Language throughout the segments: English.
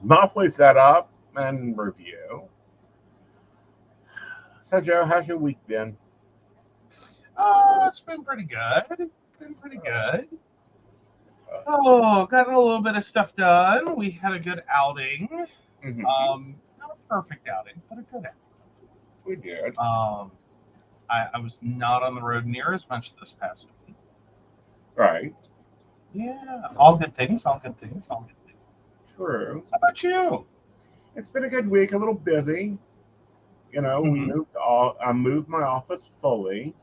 monthly setup and review. So, Joe, how's your week been? It's been pretty good. Been pretty good. Oh, got a little bit of stuff done. We had a good outing. Mm-hmm. Not a perfect outing, but a good outing. We did. I was not on the road near as much this past week. Right. Yeah, all good things, all good things, all good things. True. How about you? It's been a good week. A little busy. You know, Mhm. I moved my office fully.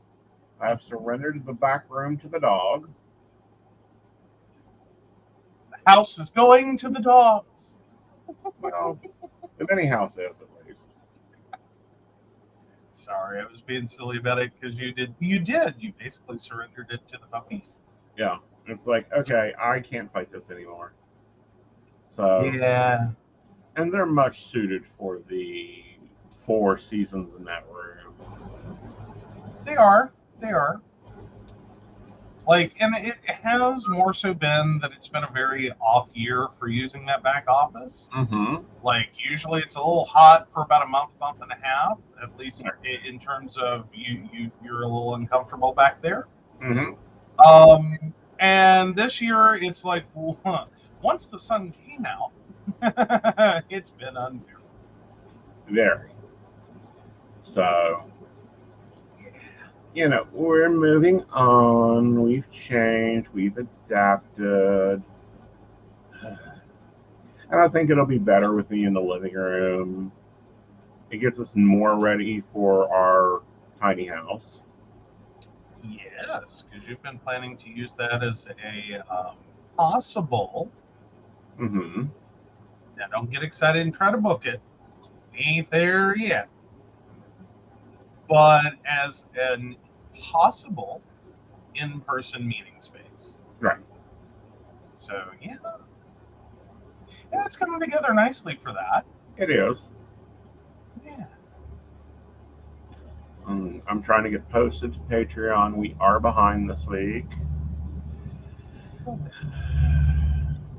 I've surrendered the back room to the dog. The house is going to the dogs. Well, the mini house is at least. Sorry, I was being silly about it because you basically surrendered it to the puppies. Yeah. It's like, okay, I can't fight this anymore. So, Yeah, and they're much suited for the 4 seasons in that room. they are. They are. Like, and it has more so been that it's been a very off year for using that back office. Mm-hmm. Like, usually it's a little hot for about a month and a half, at least in terms of you're a little uncomfortable back there. Mm-hmm. And this year it's like, once the sun came out, it's been unbearable. Very. So, you know, we're moving on. We've changed. We've adapted. And I think it'll be better with me in the living room. It gets us more ready for our tiny house. Yes, because you've been planning to use that as a possible. Mm-hmm. Now, don't get excited and try to book it. We ain't there yet. But as an possible in-person meeting space. Right. So yeah, it's coming together nicely for that. It is. Yeah. I'm trying to get posted to Patreon. We are behind this week.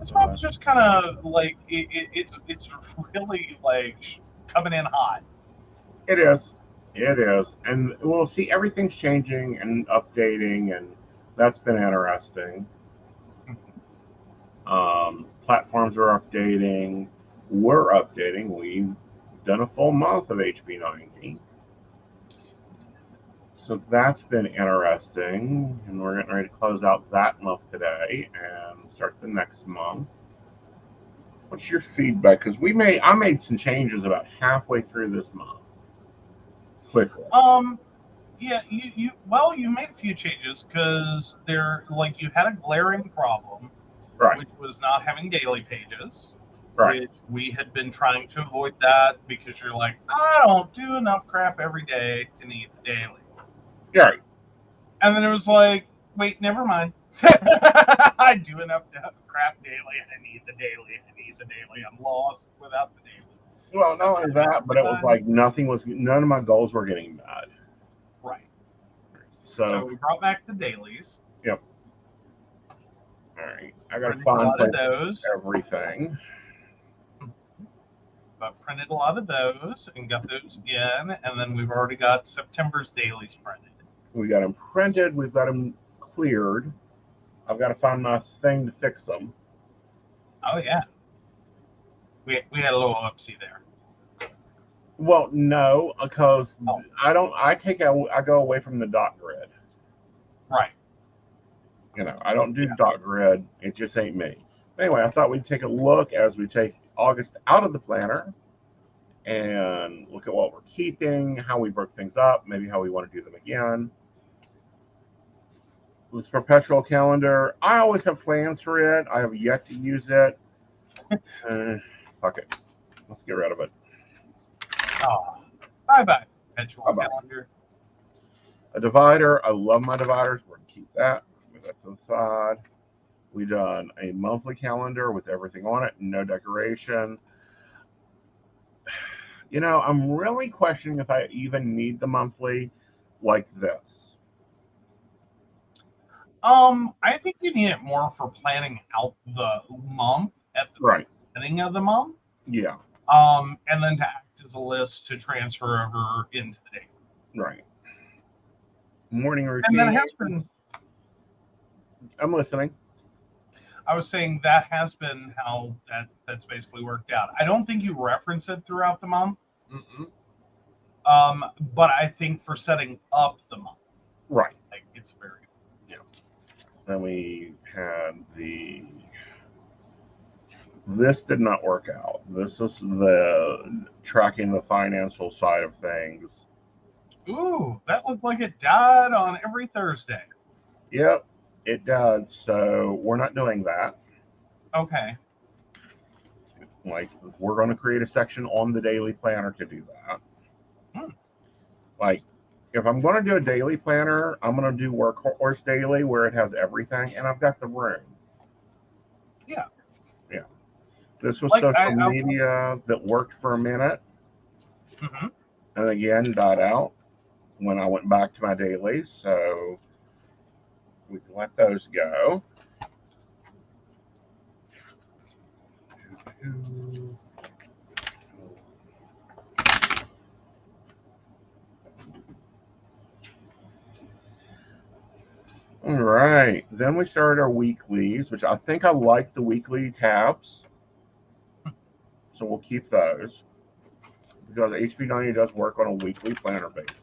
This So month's just kind of like it's really like coming in hot. it is. It is. And we'll see everything's changing and updating, and that's been interesting. Platforms are updating. We're updating. We've done a full month of Hb90. So that's been interesting. And we're getting ready to close out that month today and start the next month. What's your feedback? Because I made some changes about halfway through this month. Quickly. Yeah, you made a few changes because you had a glaring problem, Right. which was not having daily pages, Right. which we had been trying to avoid that because you're like, I don't do enough crap every day to need the daily. Right. And then it was like, wait, never mind. I do enough crap daily. I need the daily. I need the daily. I'm lost without the daily. Well, So not only that, but it was like none of my goals were getting met. right. So So, we brought back the dailies. yep. All right. I got to Printed a find lot of place those. everything. But printed a lot of those and got those in, and then we've already got September's dailies printed. We got them printed. We've got them cleared. I've got to find my thing to fix them. Oh yeah, we had a little upsie there. Well, no, because Oh. I don't. I go away from the dot grid. Right. You know, I don't do dot grid. It just ain't me. Anyway, I thought we'd take a look as we take August out of the planner and look at what we're keeping, how we broke things up, maybe how we want to do them again. This perpetual calendar, I always have plans for it. I have yet to use it. Fuck it. Let's get rid of it. Oh, bye perpetual Bye-bye. calendar. A divider. I love my dividers. We're going to keep that. Move that to the side. We done a monthly calendar with everything on it, no decoration. You know, I'm really questioning if I even need the monthly like this. I think you need it more for planning out the month at the Right. beginning of the month. Yeah. And then to act as a list to transfer over into the day. Right. Morning And routine. that has been, I'm listening. I was saying that has been how that's basically worked out. I don't think you reference it throughout the month. Mm-mm. But I think for setting up the month, Right. like it's very, Then we had this did not work out. This is the tracking the financial side of things. ooh, that looked like it died on every Thursday. Yep, it does. So we're not doing that. Okay. Like, we're going to create a section on the daily planner to do that. Like, if I'm going to do a daily planner, I'm going to do Workhorse Daily where it has everything, and I've got the room. Yeah. Yeah. This was Like, social media that worked for a minute, and again died out when I went back to my dailies. So we can let those go. All right. Then we started our weeklies, which I think I like the weekly tabs. So we'll keep those because Hb90 does work on a weekly planner basis.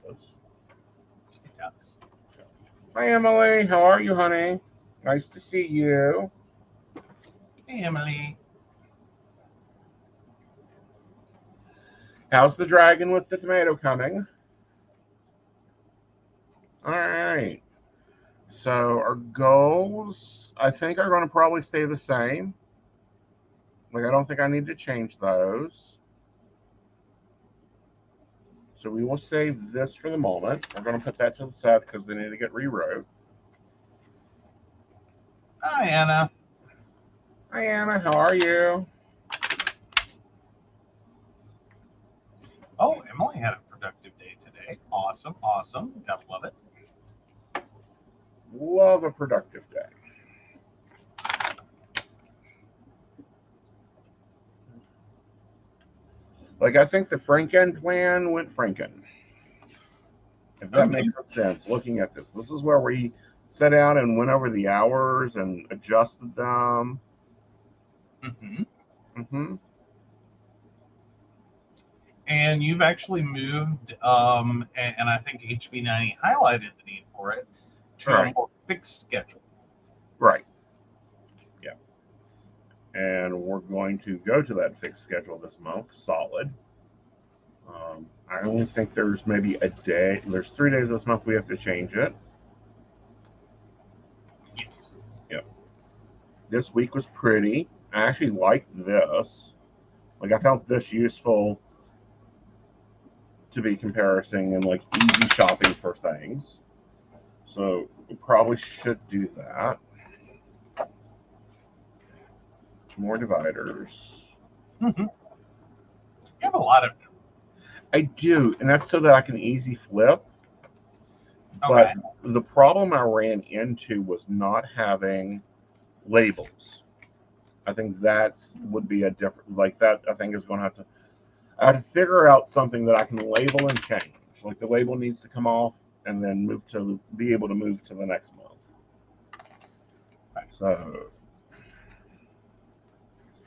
It does. Hi, Emily. How are you, honey? Nice to see you. Hey, Emily. How's the dragon with the tomato coming? All right. So our goals, I think, are going to probably stay the same. Like, I don't think I need to change those. So we will save this for the moment. We're going to put that to the side because they need to get rewrote. Hi, Anna. Hi, Anna. How are you? Oh, Emily had a productive day today. Awesome. Awesome. Gotta love it. Love a productive day. Like, I think the Franken plan went Franken. If that makes sense, looking at this. This is where we sat down and went over the hours and adjusted them. And you've actually moved, and I think Hb90 highlighted the need for it, to a more fixed schedule. Right. Yeah. And we're going to go to that fixed schedule this month, solid. I only think there's maybe a day. There's 3 days this month we have to change it. Yes. Yep. This week was pretty. I actually liked this. Like, I found this useful to be comparing and like easy shopping for things. So we probably should do that. More dividers. You have a lot of them. I do, and that's so that I can easy flip. Okay. But the problem I ran into was not having labels. I think that would be a different, like that, I think is going to have to, I have to figure out something that I can label and change. Like the label needs to come off and then move to, be able to move to the next month. So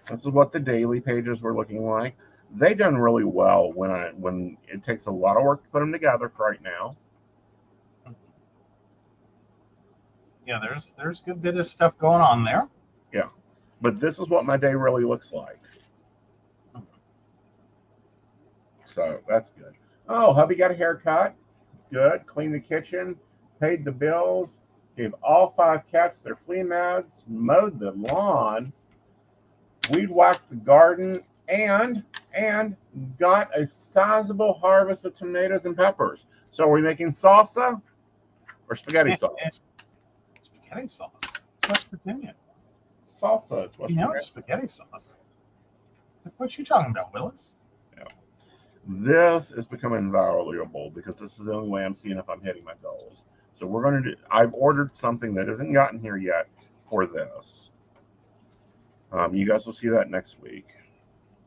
this is what the daily pages were looking like. They done really well when it takes a lot of work to put them together for right now. Yeah, there's a good bit of stuff going on there. Yeah, but this is what my day really looks like. So that's good. Oh, hubby got a haircut. Good. Cleaned the kitchen, paid the bills, gave all 5 cats their flea meds, mowed the lawn, weed whacked the garden, and got a sizable harvest of tomatoes and peppers. So are we making salsa or spaghetti sauce? Spaghetti sauce. It's West Virginia. Salsa. It's West Virginia. It's spaghetti sauce. What you talking about, Willis? Yeah. This is becoming valuable because this is the only way I'm seeing if I'm hitting my goals. So we're going to do, I've ordered something that hasn't gotten here yet for this. You guys will see that next week.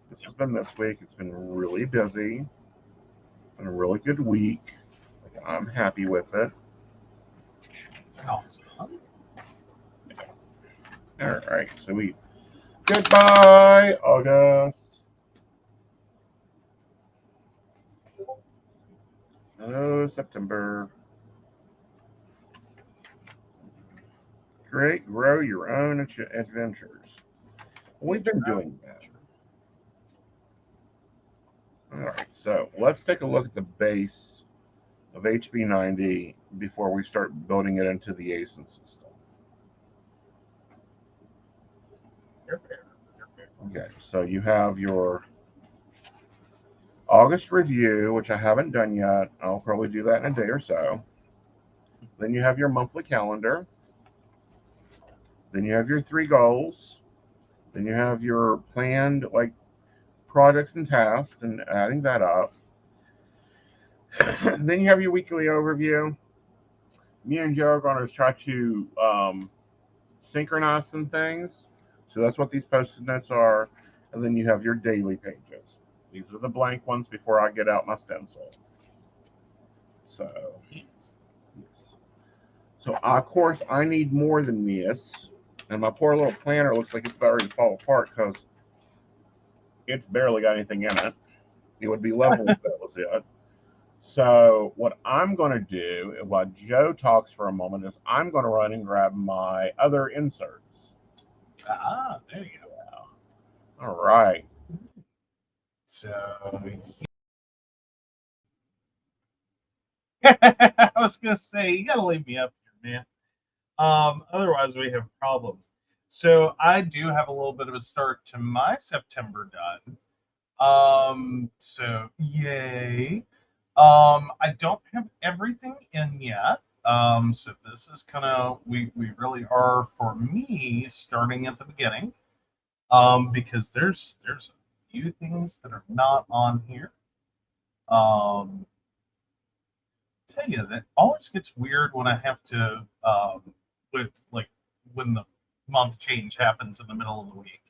This has been this week. It's been really busy and a really good week. Like, I'm happy with it. Awesome. All right, so goodbye, August. Hello, September. Create, grow your own adventures. We've been doing that. All right, so let's take a look at the base of Hb90 before we start building it into the Aeson system. Okay, so you have your August review, which I haven't done yet. I'll probably do that in a day or so. Then you have your monthly calendar. Then you have your 3 goals. Then you have your planned projects and tasks and adding that up. Then you have your weekly overview. Me and Joe are going to try to synchronize some things. So that's what these post-it notes are. And then you have your daily pages. These are the blank ones before I get out my stencil. So, yes. So, of course, I need more than this. And my poor little planner looks like it's about ready to fall apart because it's barely got anything in it. It would be level if that was it. So what I'm going to do, while Joe talks for a moment, is I'm going to run and grab my other inserts. Ah, there you go. All right. So I was gonna say you gotta leave me up here, man. Otherwise we have problems. So I do have a little bit of a start to my September done. So yay. I don't have everything in yet. So this is kind of we really are for me starting at the beginning. Because there's a few things that are not on here. Tell you that always gets weird when I have to with when the month change happens in the middle of the week.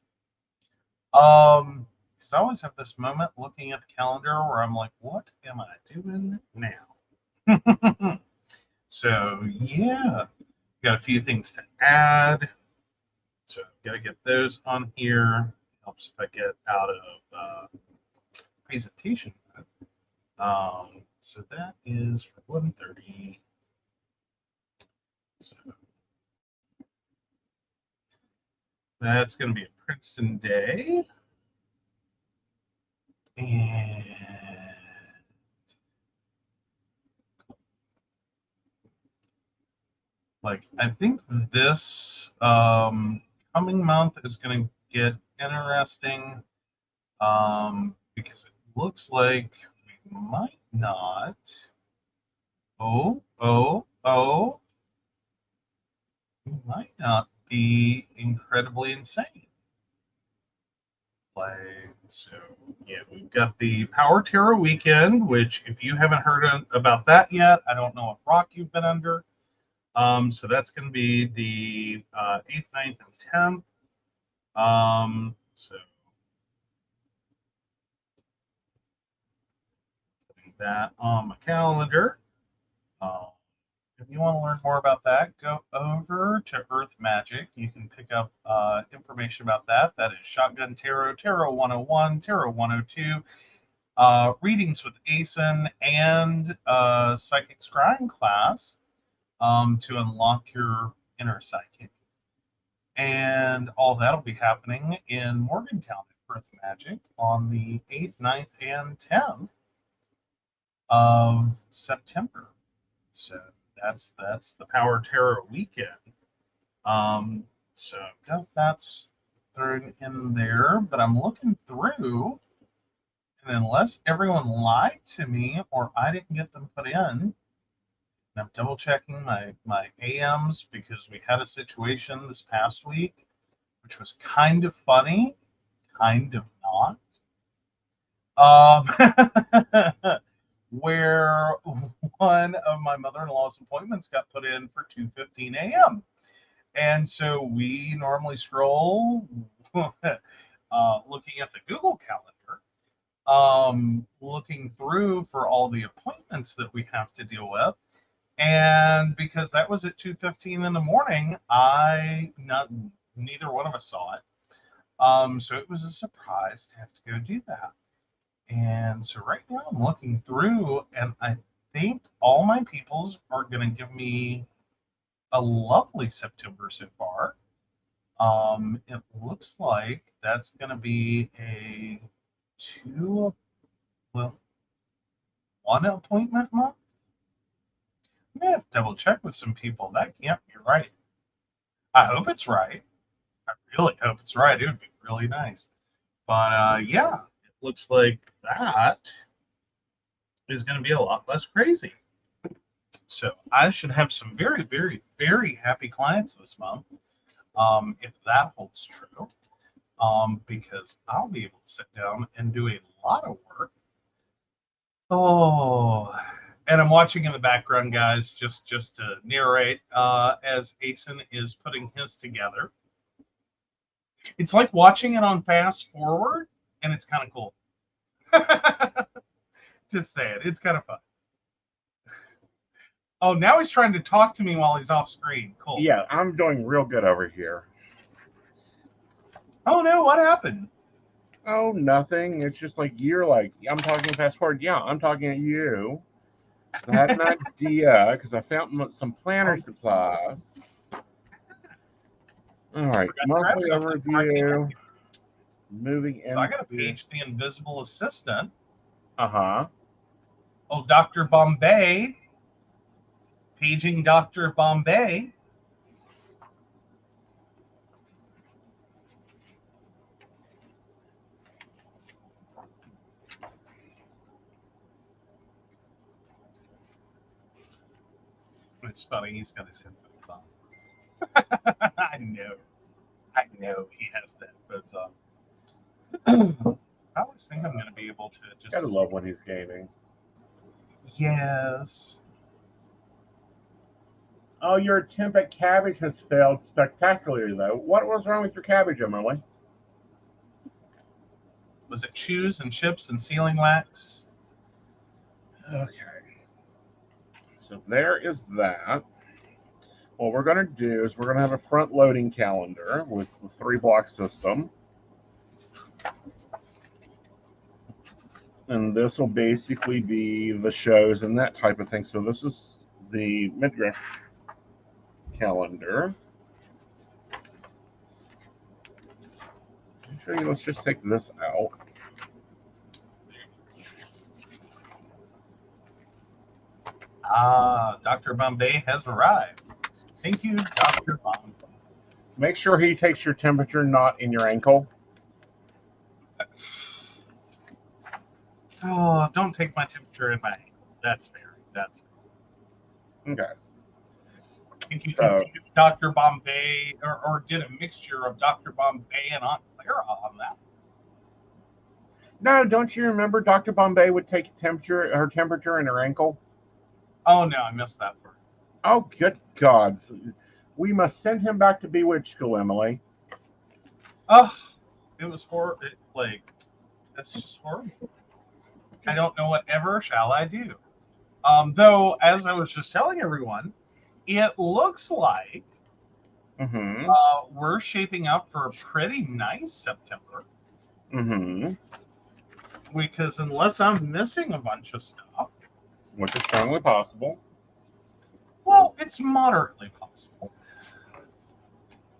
Because I always have this moment looking at the calendar where I'm like, what am I doing now? So yeah, got a few things to add. So gotta get those on here. Helps if I get out of presentation. So that is for 1:30. So that's going to be a Princeton day. And I think this coming month is going to get interesting because it looks like we might not. We might not be incredibly insane. So yeah, we've got the Power Tarot weekend, which if you haven't heard about that yet, I don't know what rock you've been under. So that's going to be the 8th, 9th, and 10th. So putting that on my calendar. If you want to learn more about that, go over to Earth Magic. You can pick up information about that. That is Shotgun Tarot, Tarot 101, Tarot 102, readings with Aeson, and Psychic Scrying class to unlock your inner psychic. And all that'll be happening in Morgantown at Earth Magic on the 8th, 9th, and 10th of September. So that's the Power Tarot weekend. So that's thrown in there, but I'm looking through, and unless everyone lied to me or I didn't get them put in, and I'm double checking my AMs because we had a situation this past week, which was kind of funny, kind of not. Where one of my mother-in-law's appointments got put in for 2:15 a.m. And so we normally scroll looking at the Google Calendar, looking through for all the appointments that we have to deal with. And because that was at 2:15 in the morning, neither one of us saw it. So it was a surprise to have to go do that. And so right now I'm looking through, and I think all my peoples are going to give me a lovely September so far. It looks like that's going to be a one appointment month. I may have to double check with some people. That can't be right. I hope it's right. I really hope it's right. It would be really nice. But yeah, it looks like that is going to be a lot less crazy. So I should have some very, very, very happy clients this month, if that holds true, because I'll be able to sit down and do a lot of work. Oh, and I'm watching in the background, guys, just to narrate, as Aeson is putting his together. It's like watching it on fast forward, and it's kind of cool. Just say it. It's kind of fun. Oh, now he's trying to talk to me while he's off screen. Cool. Yeah, I'm doing real good over here. Oh, no, what happened? Oh, nothing. It's just like you're like, I'm talking fast forward. Yeah, I'm talking at you. I had an idea because I found some planner supplies. All right, monthly overview. Moving in. So I got to page the invisible assistant. Uh-huh. Oh, Dr. Bombay. Paging Dr. Bombay. It's funny, he's got his headphones on. I know he has the headphones on. I always think I'm going to be able to just... Gotta love when he's gaming. Yes. Oh, your attempt at cabbage has failed spectacularly, though. What was wrong with your cabbage, Emily? Was it shoes and chips and sealing wax? Okay. So there is that. What we're going to do is we're going to have a front-loading calendar with the 3-block system. And this will basically be the shows and that type of thing. So this is the midriff calendar. I'll show you. Let's just take this out. Dr. Bombay has arrived. Thank you, Dr. Bombay. Make sure he takes your temperature not in your ankle. Oh, don't take my temperature in my ankle. That's fair. That's fair. Okay. Think you confused Dr. Bombay or did a mixture of Dr. Bombay and Aunt Clara on that? No, don't you remember Dr. Bombay would take her temperature in her ankle? Oh, no, I missed that part. Oh, good God. We must send him back to Bewitched School, Emily. Oh, it was horrible. That's just horrible. I don't know whatever shall I do. Though, as I was just telling everyone, it looks like we're shaping up for a pretty nice September. Because unless I'm missing a bunch of stuff, which is strongly possible. Well, it's moderately possible.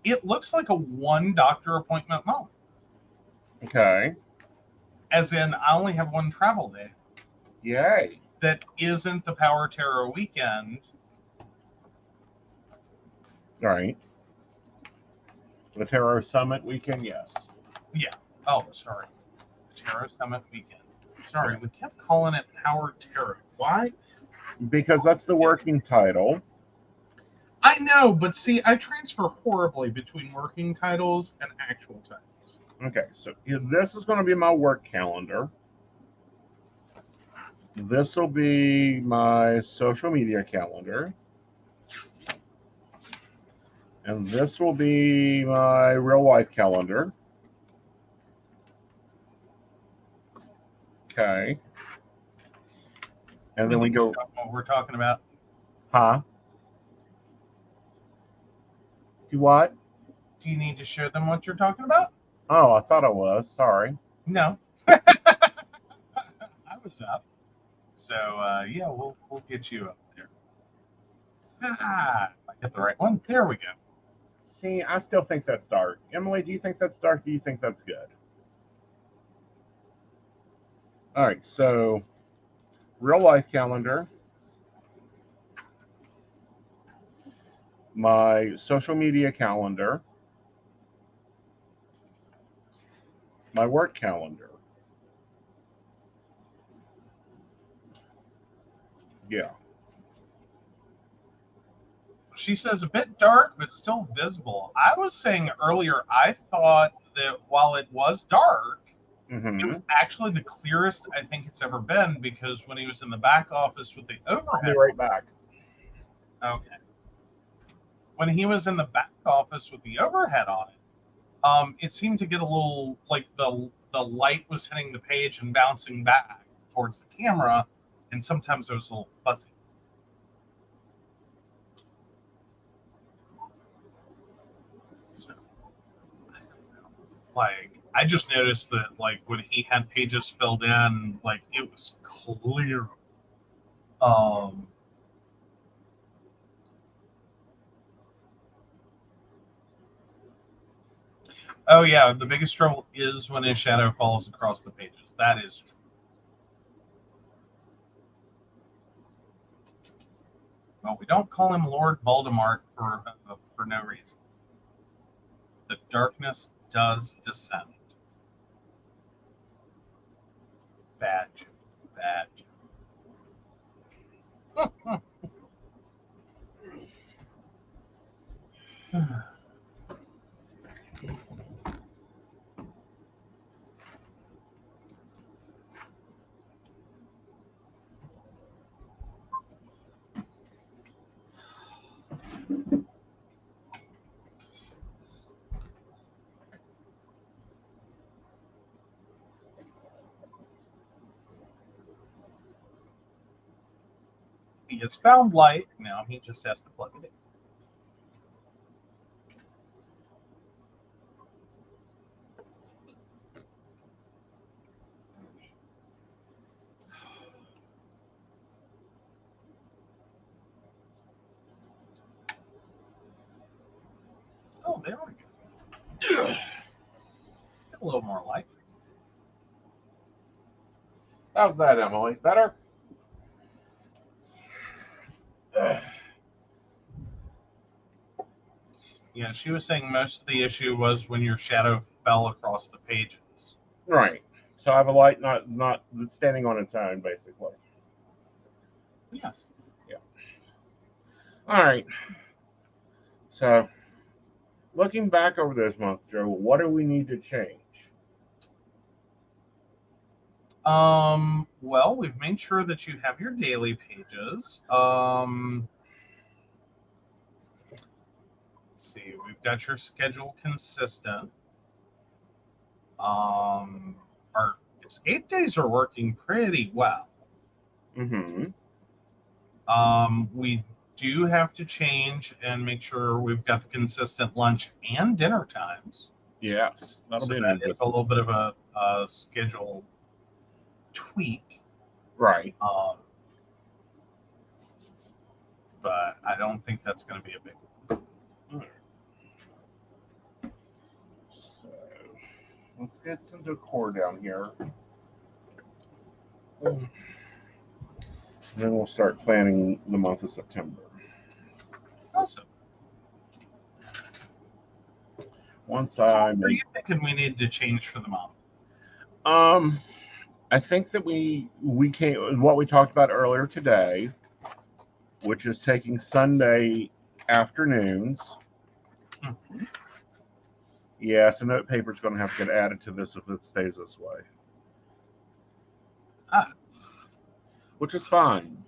It looks like a 1 doctor appointment month. Okay. As in, I only have 1 travel day. Yay. That isn't the Power Tarot weekend. Right. The Tarot Summit weekend, yes. Yeah. Oh, sorry. The Tarot Summit weekend. Sorry, we kept calling it Power Tarot. Why? Because that's the working title. I know, but see, I transfer horribly between working titles and actual titles. Okay, so this is going to be my work calendar. This will be my social media calendar. And this will be my real life calendar. Okay. And then we go. What we're talking about. Huh? Do what? Do you need to show them what you're talking about? Oh, I thought I was. Sorry. No. I was up. So yeah, we'll get you up there. I hit the right one. There we go. See, I still think that's dark. Emily, do you think that's dark? Do you think that's good? All right, so real life calendar, my social media calendar, my work calendar. Yeah. She says a bit dark, but still visible. I was saying earlier, I thought that while it was dark, it was actually the clearest I think it's ever been, because when he was in the back office with the overhead. I'll be right back. Okay. When he was in the back office with the overhead on it, it seemed to get a little like the light was hitting the page and bouncing back towards the camera, and sometimes it was a little fuzzy. So, like, I just noticed that, like, when he had pages filled in, like, it was clear. Oh yeah, the biggest trouble is when his shadow falls across the pages. That is true. Well, we don't call him Lord Voldemort for no reason. The darkness does descend. Bad joke. Bad joke. He has found light. Now he just has to plug it in. Oh, there we go. Get a little more light. How's that, Emily? Better? Yeah, she was saying most of the issue was when your shadow fell across the pages. Right. So I have a light not standing on its own, basically. Yes. Yeah. All right. So, looking back over this month, Joe, what do we need to change? Well, we've made sure that you have your daily pages. Let's see, we've got your schedule consistent. Our escape days are working pretty well. We do have to change and make sure we've got the consistent lunch and dinner times. Yes, that'll be that is a little bit of a schedule tweak. Right. But I don't think that's going to be a big one. So, let's get some decor down here. And then we'll start planning the month of September. Awesome. Once what are you thinking we need to change for the month? I think that we came what we talked about earlier today, which is taking Sunday afternoons. Mm-hmm. Yeah, so note paper is going to have to get added to this if it stays this way. Which is fine.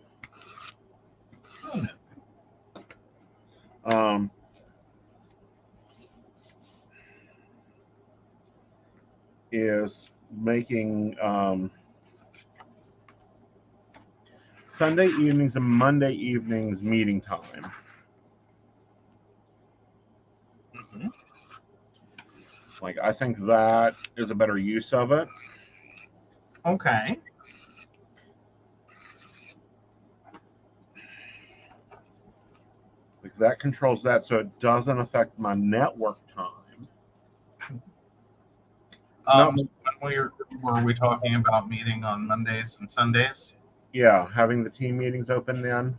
Is making Sunday evenings and Monday evenings meeting time. Mm-hmm. Like, I think that is a better use of it. Okay. Like, that controls that, so it doesn't affect my network time. Were we talking about meeting on Mondays and Sundays? Yeah, having the team meetings open then.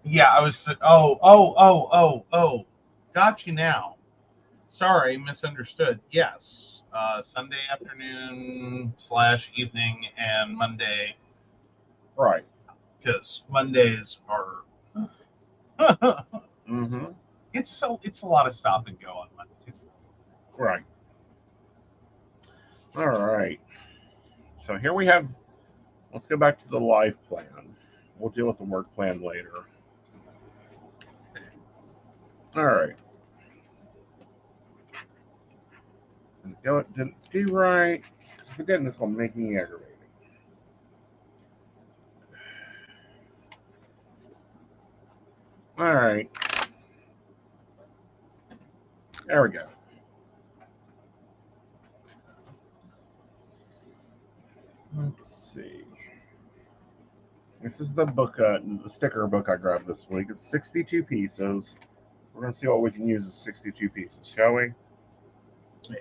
Yeah, I was. Got you now. Sorry, misunderstood. Yes, Sunday afternoon / evening and Monday. Right. Because Mondays are. Mm-hmm. It's a lot of stop and go on Mondays. Right. All right. So here we have. Let's go back to the life plan. We'll deal with the work plan later. All right. Didn't do right. If it didn't, it's going to make me aggravated. All right. There we go. Let's see. This is the book, the sticker book I grabbed this week. It's 62 pieces. We're going to see what we can use as 62 pieces, shall we?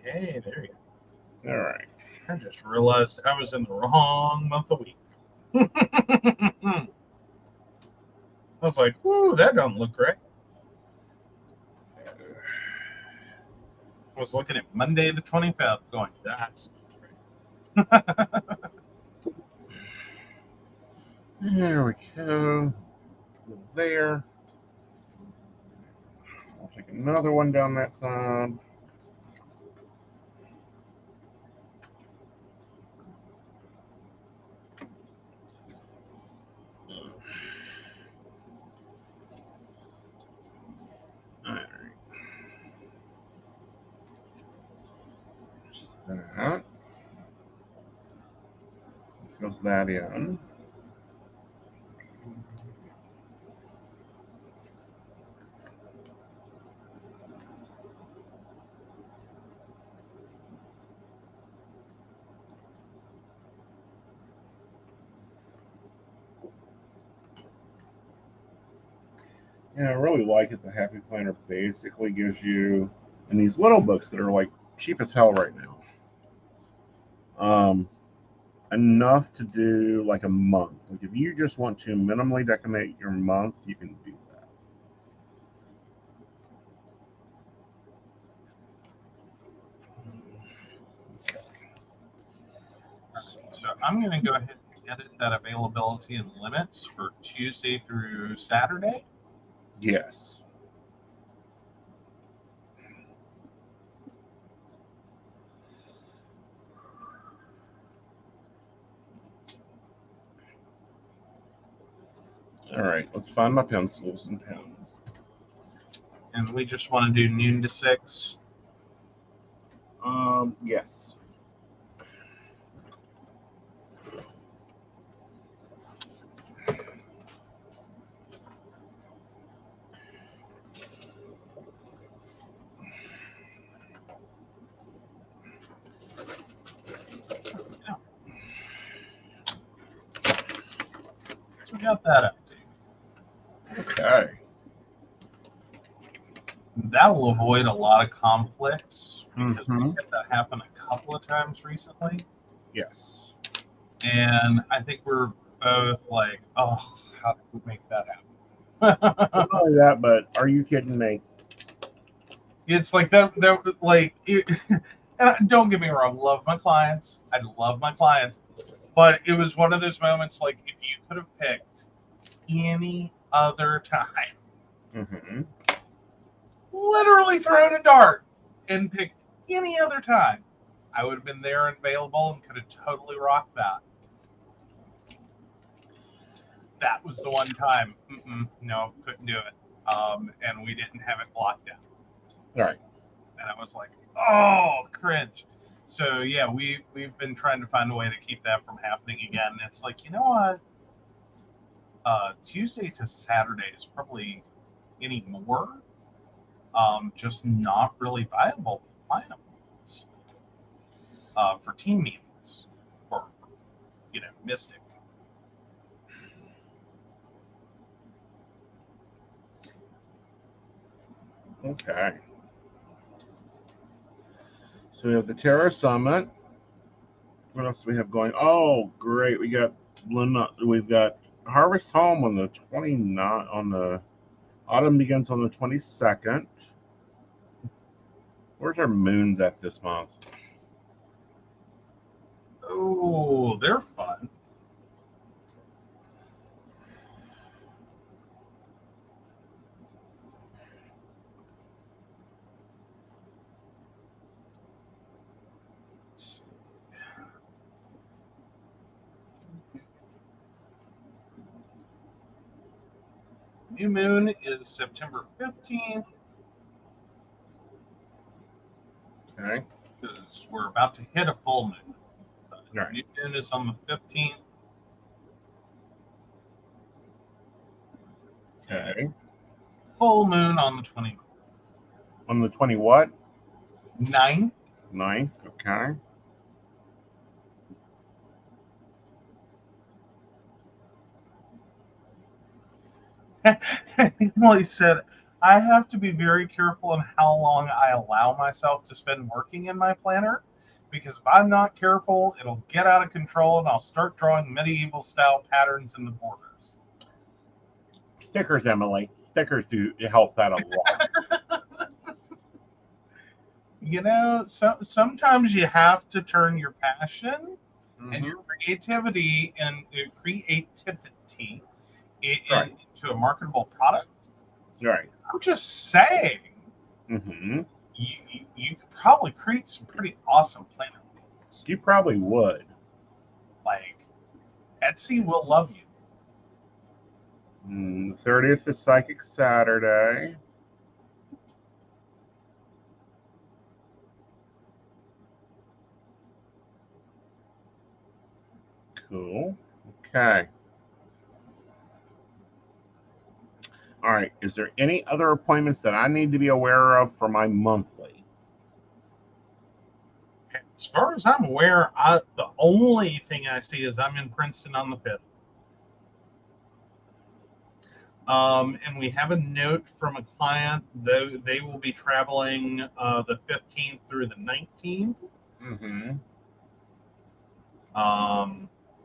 Hey, there you go. All right. I just realized I was in the wrong month of week. I was like, "Ooh, that doesn't look right." I was looking at Monday the 25th, going, "That's not right." There we go. There. I'll take another one down that side. All right. That. Goes that in. Yeah, I really like it. The Happy Planner basically gives you, in these little books that are like cheap as hell right now, enough to do like a month. Like if you just want to minimally decorate your month, you can do that. So I'm going to go ahead and edit that availability and limits for Tuesday through Saturday. Yes. All right, let's find my pencils and pens. And we just want to do noon to 6. Yes. So we got that update. Okay. That'll avoid a lot of conflicts because Mhm. we had that happen a couple of times recently. Yes. And I think we're both like, oh, how did we make that happen? Not only that, but are you kidding me? It's like that like it, and don't get me wrong, love my clients. I love my clients. But it was one of those moments like if you could have picked any other time, Mm-hmm. literally thrown a dart and picked any other time, I would have been there and available and could have totally rocked that. That was the one time. No, couldn't do it. And we didn't have it blocked out. All right. And I was like, oh, cringe. So yeah, we've been trying to find a way to keep that from happening again. It's like, you know what? Tuesday to Saturday is probably anymore just not really viable for client appointments, for team meetings, for Mystic. Okay. So we have the Tarot Summit. What else do we have going? Oh, great! We've got Harvest Home on the 29th. On the autumn begins on the 22nd. Where's our moons at this month? Oh, they're fun. New moon is September 15th. Okay. Because we're about to hit a full moon. Right. New moon is on the 15th. Okay. Full moon on the 29th. On the 20 what? 9th. 9th. Okay. Well, he said, I have to be very careful in how long I allow myself to spend working in my planner, because if I'm not careful, it'll get out of control and I'll start drawing medieval style patterns in the borders. Stickers, Emily. Stickers do help that a lot. Sometimes you have to turn your passion and your creativity into a marketable product. Right. I'm just saying, you could probably create some pretty awesome planner. You probably would. Like, Etsy will love you. The 30th is Psychic Saturday. Cool. Okay. All right. Is there any other appointments that I need to be aware of for my monthly? As far as I'm aware, the only thing I see is I'm in Princeton on the 5th. And we have a note from a client, though they will be traveling the 15th through the 19th.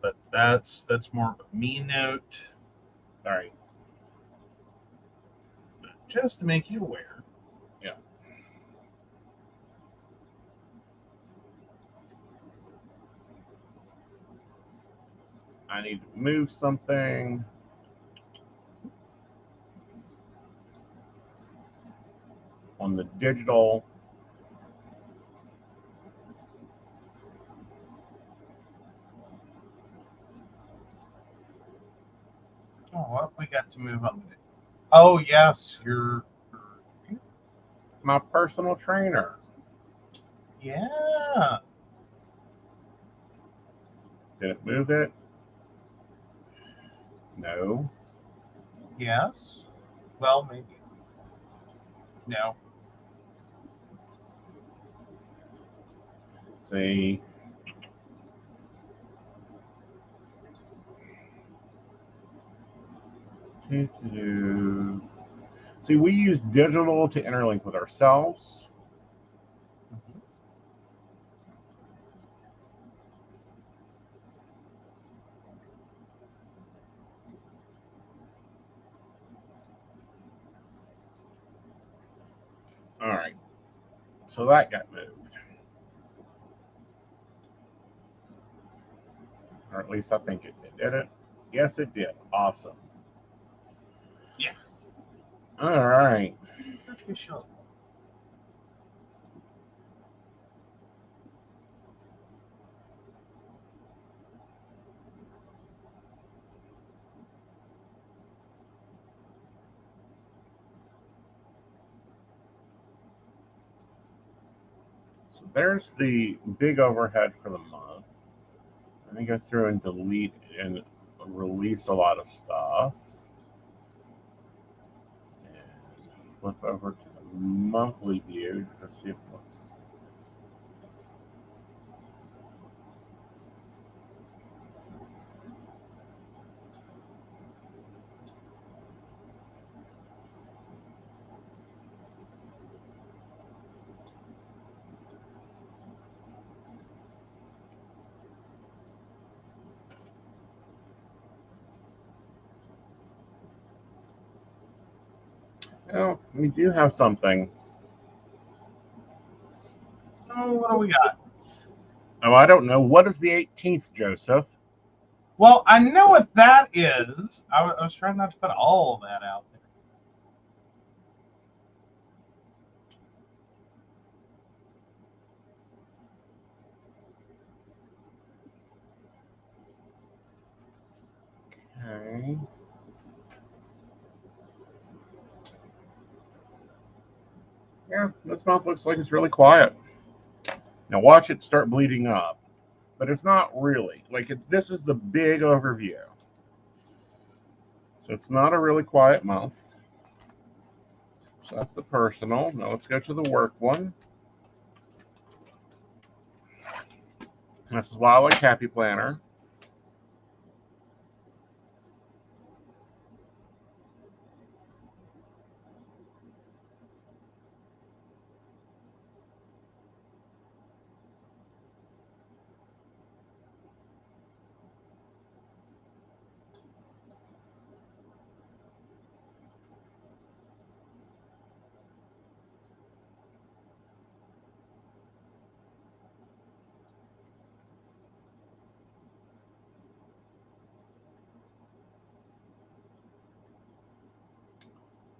But that's more of a me note. All right. Just to make you aware. Yeah. I need to move something. On the digital. Oh, what we got to move on. Oh, yes, you're my personal trainer. Yeah. Did it move it? No. Yes. Well, maybe. No. See. See, we use digital to interlink with ourselves. All right. So that got moved. Or at least I think it did. Did it? Yes, it did. Awesome. Yes. All right. It's official. So there's the big overhead for the month. Let me go through and delete and release a lot of stuff. And flip over to the monthly view to see if what's. Well, we do have something. Oh, what do we got? Oh, I don't know. What is the 18th, Joseph? Well, I know what that is. I was trying not to put all of that out there. Okay. Yeah, this month looks like it's really quiet. Now watch it start bleeding up. But it's not really. Like, this is the big overview. So it's not a really quiet month. So that's the personal. Now let's go to the work one. This is why I like Happy Planner.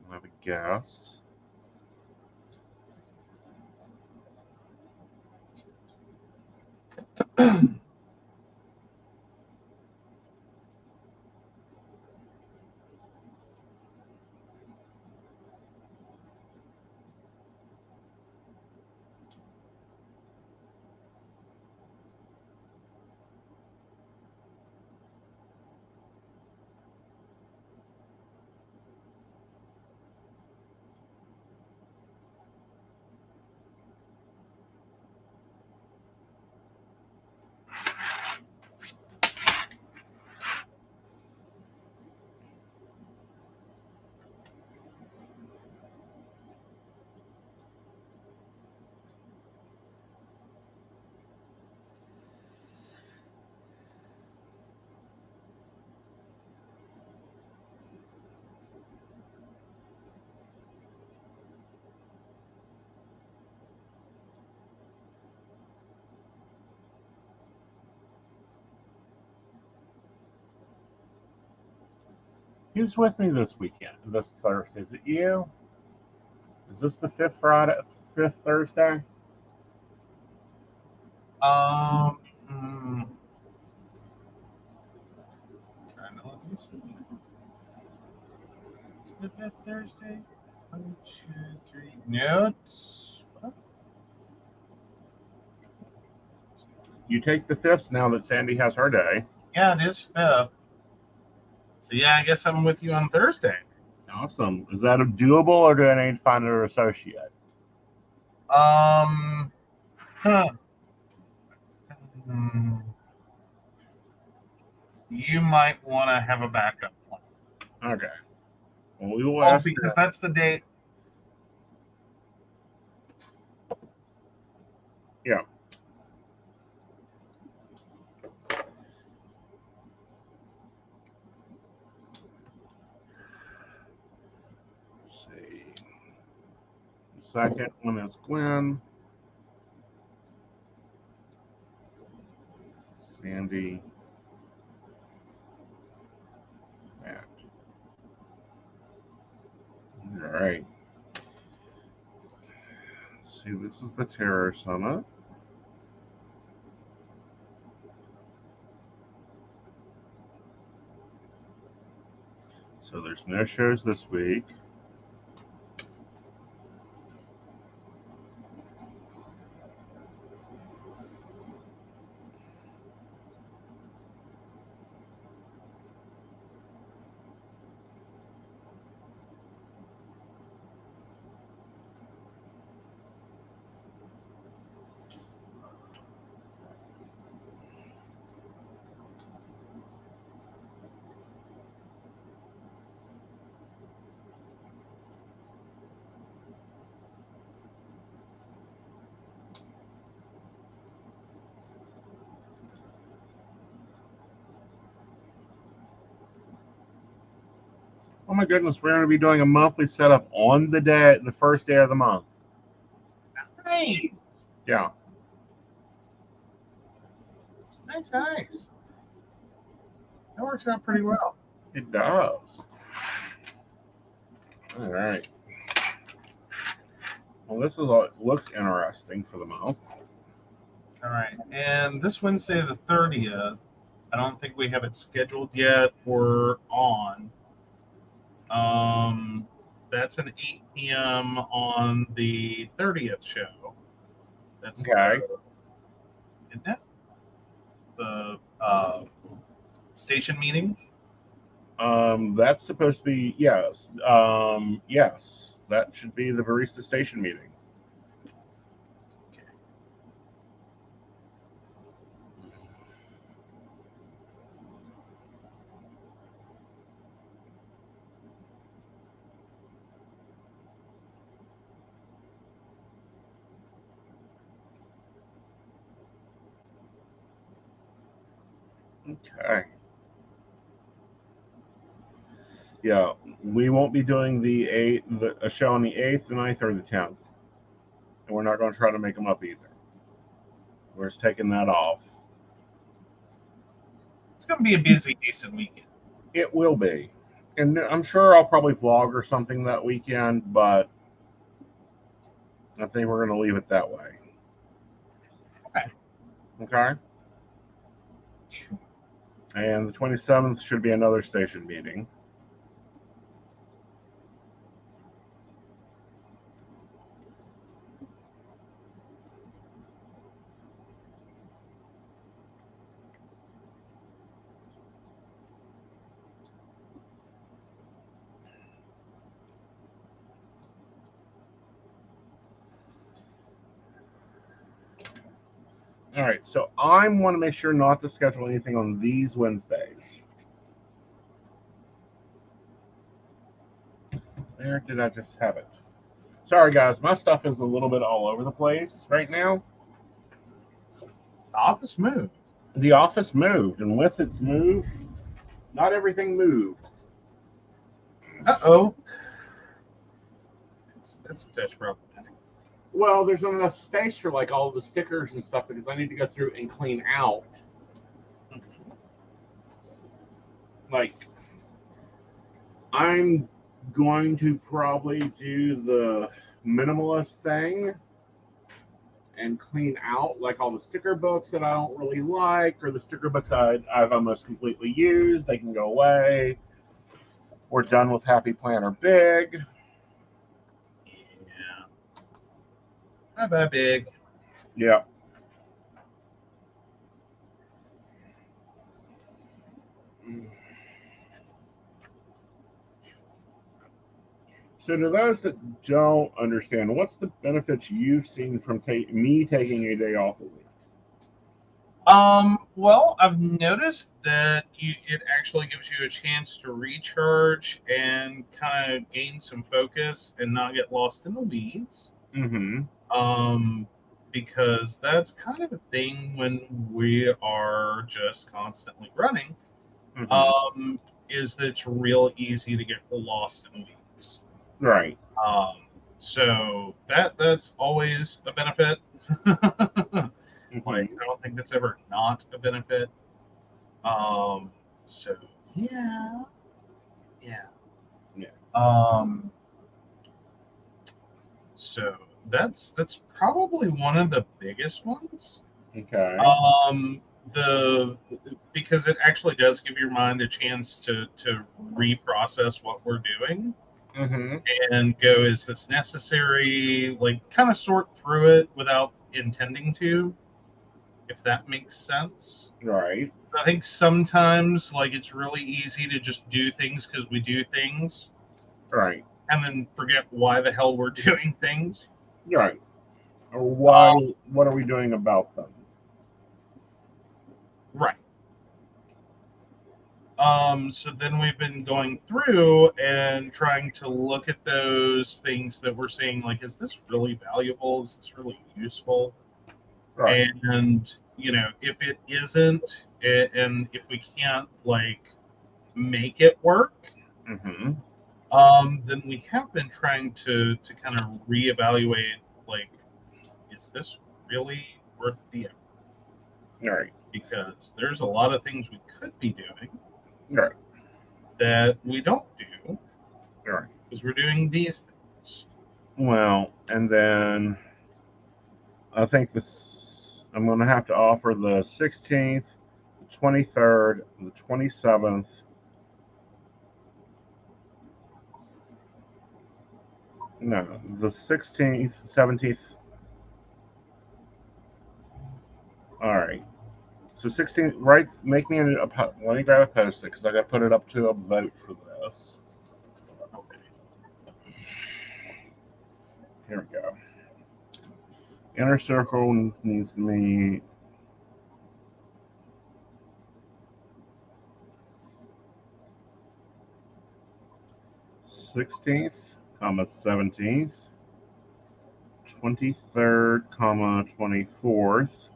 I have a guest. Who's with me this weekend? This Thursday? Is it you? Is this the fifth Thursday? Trying to look and see. Is it the fifth Thursday? 1, 2, 3. No, what? You take the fifths now that Sandy has her day. Yeah, it is fifth. So yeah, I guess I'm with you on Thursday. Awesome. Is that doable, or do I need to find an associate? Huh. You might want to have a backup plan. Okay. Well, we will ask because that's the date. Yeah. Let's see. The second one is Gwen. Sandy. Matt. All right. See, this is the Tarot Summit. So there's no shows this week. my goodness, we're going to be doing a monthly setup on the first day of the month. Nice. Yeah. Nice. That works out pretty well. It does. All right. Well, this looks interesting for the month. All right. And this Wednesday, the 30th, I don't think we have it scheduled yet. We're on. That's an 8 p.m. on the 30th show. That's Okay. Isn't it? The station meeting. That's supposed to be, yes. Yes, that should be the barista station meeting. Okay. Yeah, we won't be doing a show on the 8th, the 9th, or the 10th. And we're not going to try to make them up either. We're just taking that off. It's going to be a busy, decent weekend. It will be. And I'm sure I'll probably vlog or something that weekend, but I think we're going to leave it that way. Okay? And the 27th should be another station meeting. All right, so I want to make sure not to schedule anything on these Wednesdays. Where did I just have it? Sorry, guys, my stuff is a little bit all over the place right now. The office moved. The office moved, and with its move, not everything moved. Uh-oh. That's a touch problematic. Well, there's not enough space for like all the stickers and stuff because I need to go through and clean out. Like, I'm going to probably do the minimalist thing and clean out like all the sticker books that I don't really like, or the sticker books I've almost completely used. They can go away. We're done with Happy Planner Big. Yeah. Bye-bye, Big. Yeah. So to those that don't understand, what's the benefits you've seen from me taking a day off a week? Well, I've noticed that it actually gives you a chance to recharge and kind of gain some focus and not get lost in the weeds. Mm-hmm. Because that's kind of a thing when we are just constantly running. Mm-hmm. Is that it's real easy to get lost in the weeds. Right. So that's always a benefit. Mm-hmm. Like, I don't think that's ever not a benefit. So yeah. So that's probably one of the biggest ones. Okay. Because it actually does give your mind a chance to reprocess what we're doing. Mm-hmm. And go, is this necessary? Like, kind of sort through it without intending to, if that makes sense. Right. I think sometimes, like, it's really easy to just do things because we do things. Right. And then forget why the hell we're doing things. Right. Or why? What are we doing about them? Right. So then we've been going through and trying to look at those things that we're seeing, like, is this really valuable? Is this really useful? Right. And, if it isn't, and if we can't, like, make it work, Mm-hmm. Then we have been trying to kind of reevaluate, like, is this really worth the effort? All right. Because there's a lot of things we could be doing Right. that we don't do Right. because we're doing these things. Well, and then I think I'm going to have to offer the 16th, the 23rd, the 27th. No, the 16th, 17th. All right. So 16th, right? Make me let me grab a post-it because I got to put it up to a vote for this. Okay. Here we go. Inner circle needs to meet. '16th, 17th, 23rd, 24th.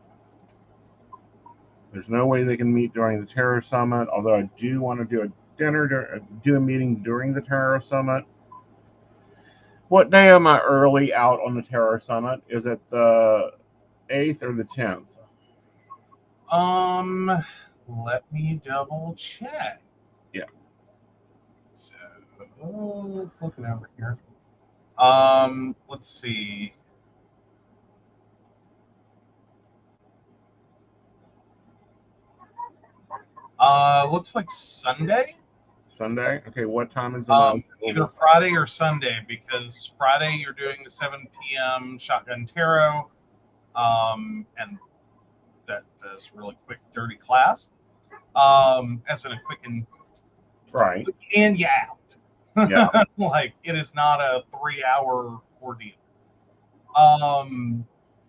There's no way they can meet during the Tarot Summit, although I do want to do a meeting during the Tarot Summit. What day am I early out on the Tarot Summit? Is it the 8th or the 10th? Let me double check. Yeah. So, looking over here. Let's see. Looks like Sunday. Sunday? Okay, what time is it? Either Friday or Sunday, because Friday you're doing the 7 p.m. Shotgun Tarot, and that is really quick, dirty class. As in a quick and Right. and you out. Yeah. Like, it is not a 3-hour ordeal.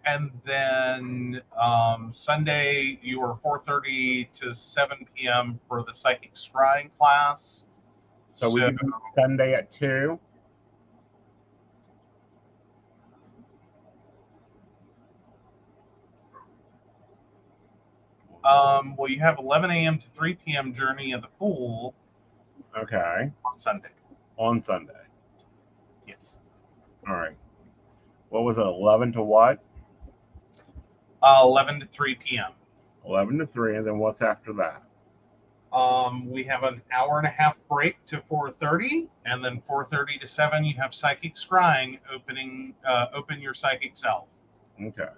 And then Sunday you are 4:30 to 7 p.m. for the psychic scrying class. So we can do Sunday at 2. Well, you have 11 a.m. to 3 p.m. Journey of the Fool. Okay. On Sunday. On Sunday. Yes. All right. What was it? 11 to what? 11 to 3 p.m. 11 to 3, and then what's after that? We have an hour and a half break to 4:30, and then 4:30 to 7 you have psychic scrying, open your psychic self. Okay.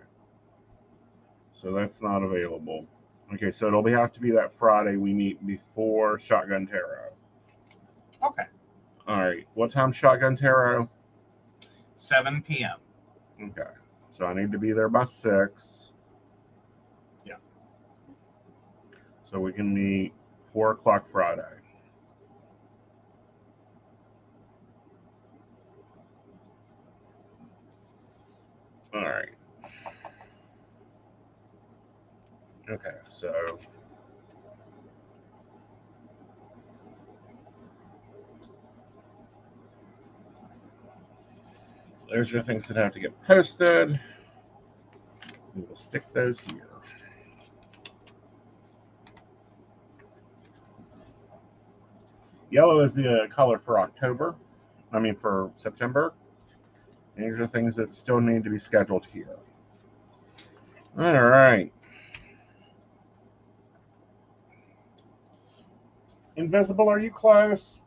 So that's not available. Okay, so it'll have to be that Friday we meet before Shotgun Tarot. Okay. All right. What time Shotgun Tarot? 7 p.m. Okay. So I need to be there by 6. Yeah. So we can meet 4 o'clock Friday. All right. Okay, so there's your things that have to get posted. We will stick those here. Yellow is the color for October. I mean for September. And these are things that still need to be scheduled here. All right. Invisible, are you close?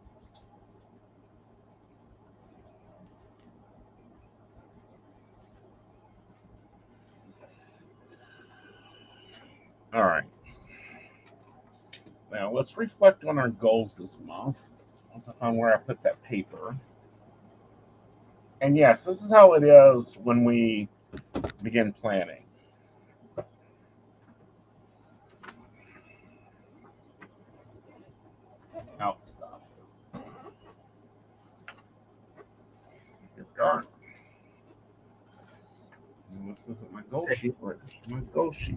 All right. Now let's reflect on our goals this month. Once I find where I put that paper. And yes, this is how it is when we begin planning. Out stuff. Here we are. This isn't my goal sheet. Where's my goal sheet?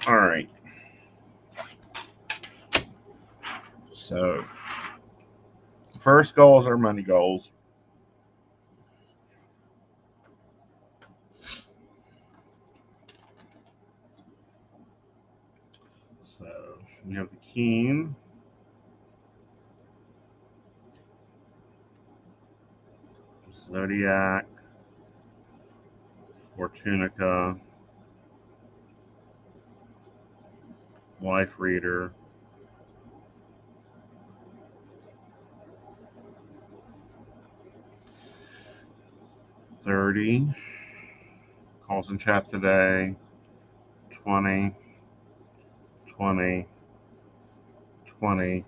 All right. So, first goals are money goals. We have the Keen. Zodiac. Fortunica. Life Reader. $30. Calls and chats a day. 20. 20. 20.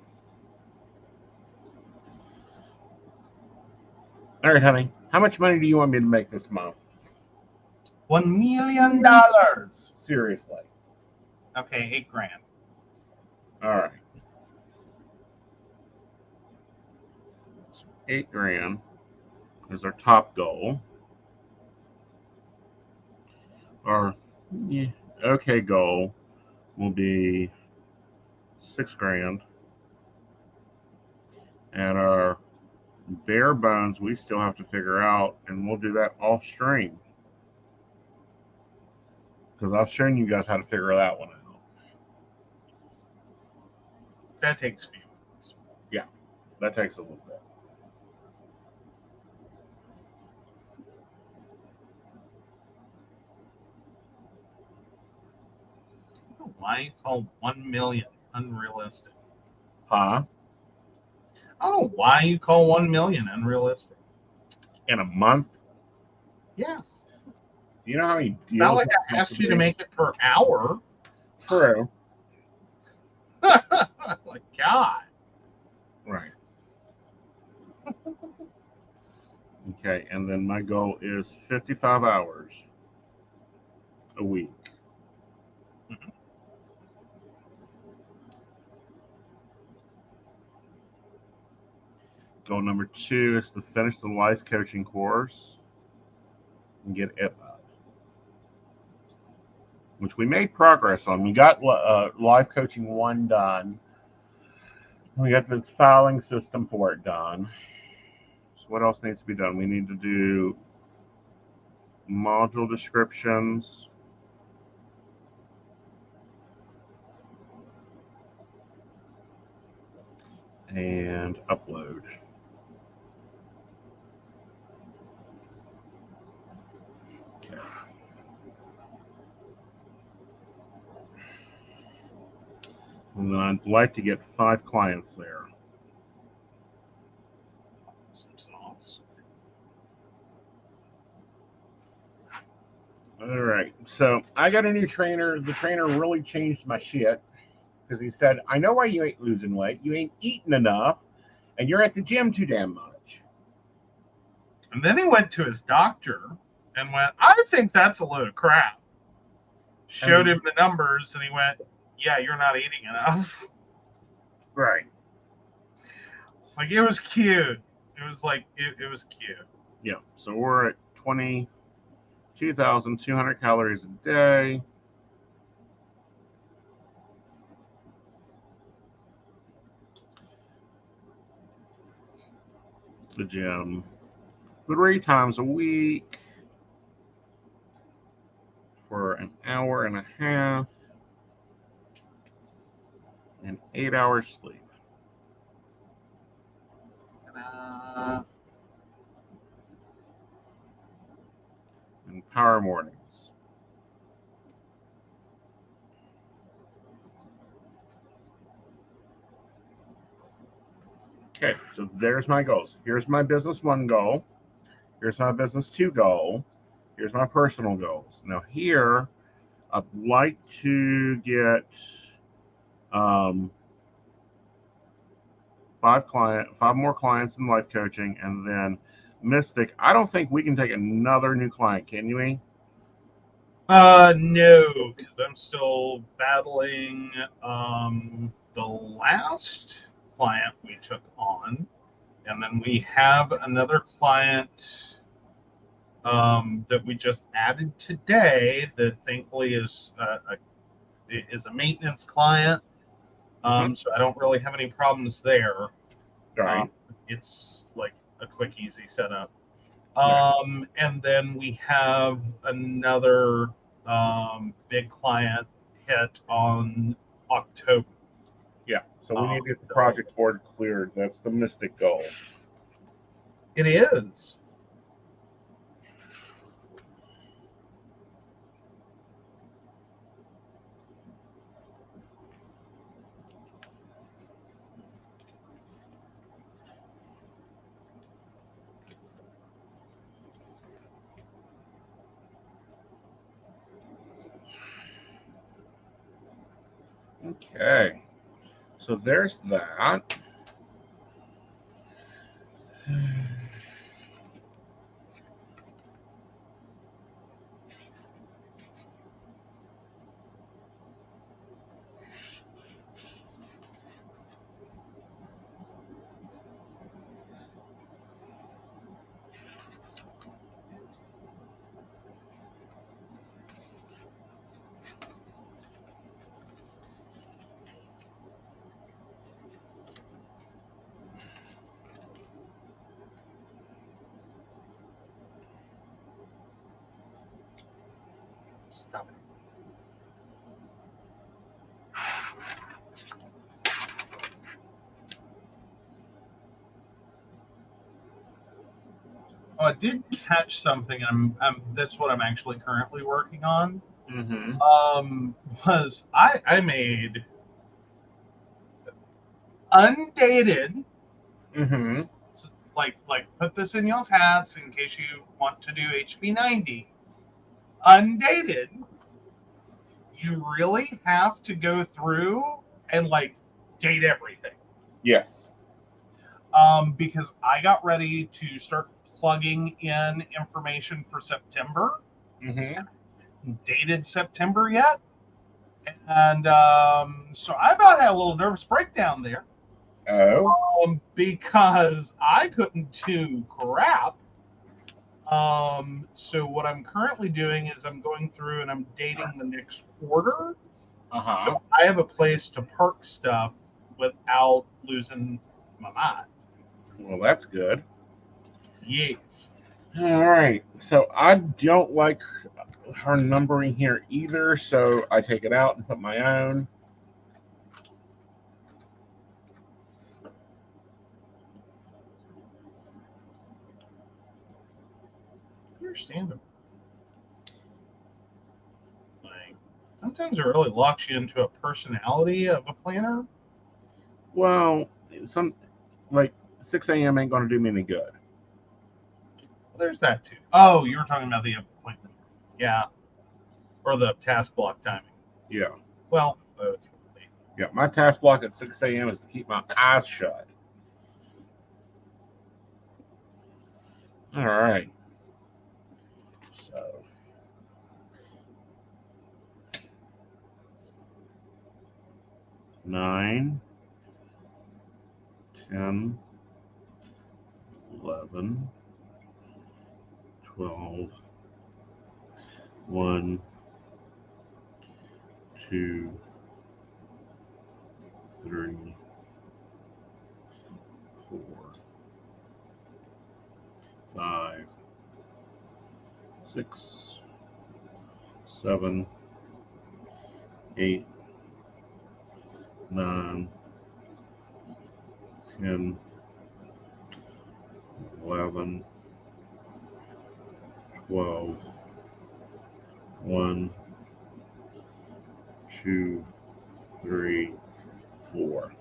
All right, honey. How much money do you want me to make this month? $1 million. Seriously. Okay, 8 grand. All right. 8 grand is our top goal. Our okay goal will be 6 grand. And our bare bones we still have to figure out, and we'll do that off stream. Because I've shown you guys how to figure that one out. That takes a few minutes. Yeah, that takes a little bit. Why you call 1 million unrealistic? Huh? Oh, why you call 1 million unrealistic? In a month? Yes. Do you know how many deals? Not like I asked you to make it per hour. True. Like, God. Right. Okay, and then my goal is 55 hours a week. Mhm. Goal number 2 is to finish the life coaching course and get it up, which we made progress on. We got life coaching 1 done. We got the filing system for it done. So what else needs to be done? We need to do module descriptions. And upload. Okay. And then I'd like to get 5 clients there. All right. So I got a new trainer. The trainer really changed my shit because he said, I know why you ain't losing weight. You ain't eating enough and you're at the gym too damn much. And then he went to his doctor and went, I think that's a load of crap. Showed him the numbers and he went, yeah, you're not eating enough. Right. Like, it was cute. It was like, it was cute. Yeah. So we're at 22,200 calories a day. The gym 3 times a week for an hour and a half and 8 hours sleep. And power mornings. Okay, so there's my goals. Here's my business 1 goal. Here's my business 2 goal. Here's my personal goals. Now here, I'd like to get 5 more clients in life coaching, and then Mystic. I don't think we can take another new client, can we? No, because I'm still battling the last client we took on, and then we have another client that we just added today that thankfully is a maintenance client. So I don't really have any problems there. Right. It's like a quick, easy setup. Right. And then we have another big client hit on October. So we need to get the project board cleared. That's the mystic goal. It is. Okay. So there's that. Stop it. Oh, I did catch something. That's what I'm actually currently working on. Mm-hmm. Was I made undated, Mm-hmm. like put this in y'all's hats in case you want to do Hb90. Undated, you really have to go through and like date everything. Yes. Because I got ready to start plugging in information for September. Mm-hmm. Dated September yet. And so I about had a little nervous breakdown there. Oh. Because I couldn't do crap. So what I'm currently doing is I'm going through and I'm dating the next quarter. Uh-huh. So I have a place to park stuff without losing my mind. Well, that's good. Yes. All right. So I don't like her numbering here either, so I take it out and put my own. Understandable. Like sometimes it really locks you into a personality of a planner. Well, some like 6 a.m. ain't gonna do me any good. Well, there's that too. Oh, you were talking about the appointment. Yeah. Or the task block timing. Yeah. Well, both. Yeah. My task block at 6 a.m. is to keep my eyes shut. All right. So 9, 10, 11, 12, 1, 2, 3, 4, 5, 6, 7, 8, 9, 10, 11, 12, 1, 2, 3, 4.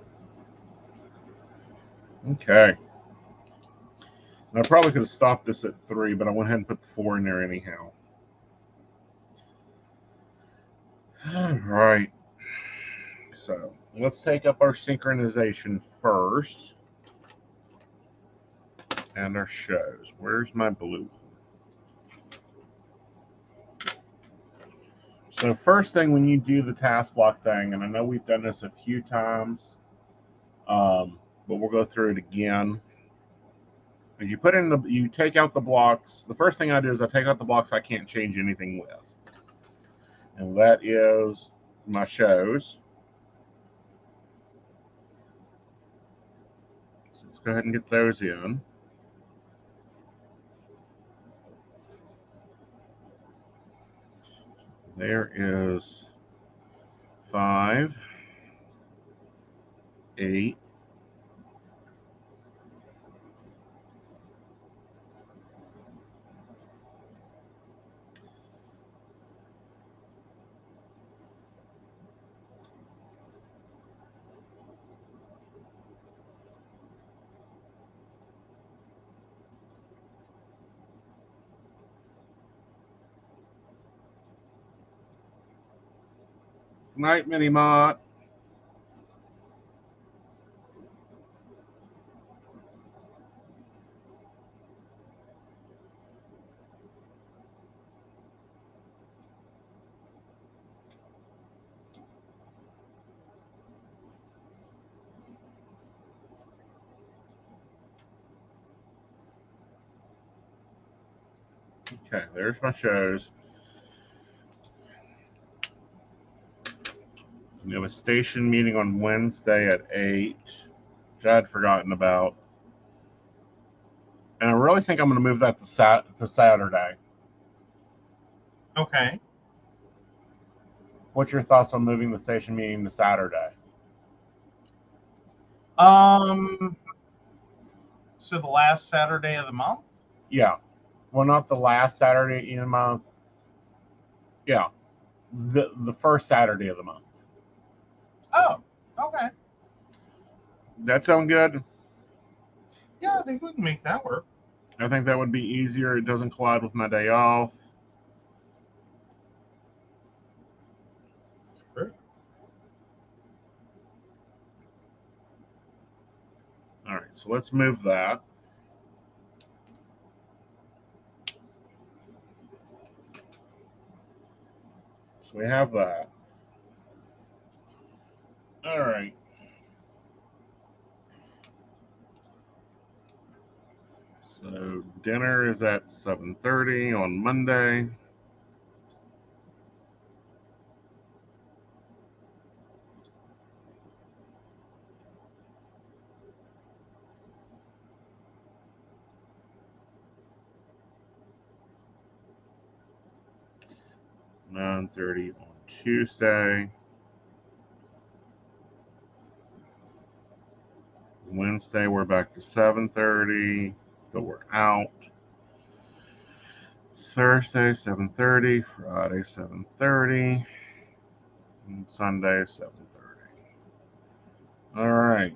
Okay. And I probably could have stopped this at 3, but I went ahead and put the 4 in there anyhow. All right. So let's take up our synchronization first. And our shows. Where's my blue? So first thing when you do the task block thing, and I know we've done this a few times, but we'll go through it again. As you put in you take out the blocks. The first thing I do is I take out the blocks I can't change anything with, and that is my shows. So let's go ahead and get those in. There is 5, 8. Night, Mini Mott. Okay, there's my shows. We have a station meeting on Wednesday at 8, which I had forgotten about. And I really think I'm going to move that to Saturday. Okay. What's your thoughts on moving the station meeting to Saturday? So the last Saturday of the month? Yeah. Well, not the last Saturday in the month. Yeah. The first Saturday of the month. Oh, okay. That sound good? Yeah, I think we can make that work. I think that would be easier. It doesn't collide with my day off. Sure. All right, so let's move that. So we have that. All right. So dinner is at 7:30 on Monday. $9:30 on Tuesday. Wednesday we're back to 7:30, but we're out. Thursday 7:30, Friday 7:30, and Sunday 7:30. All right.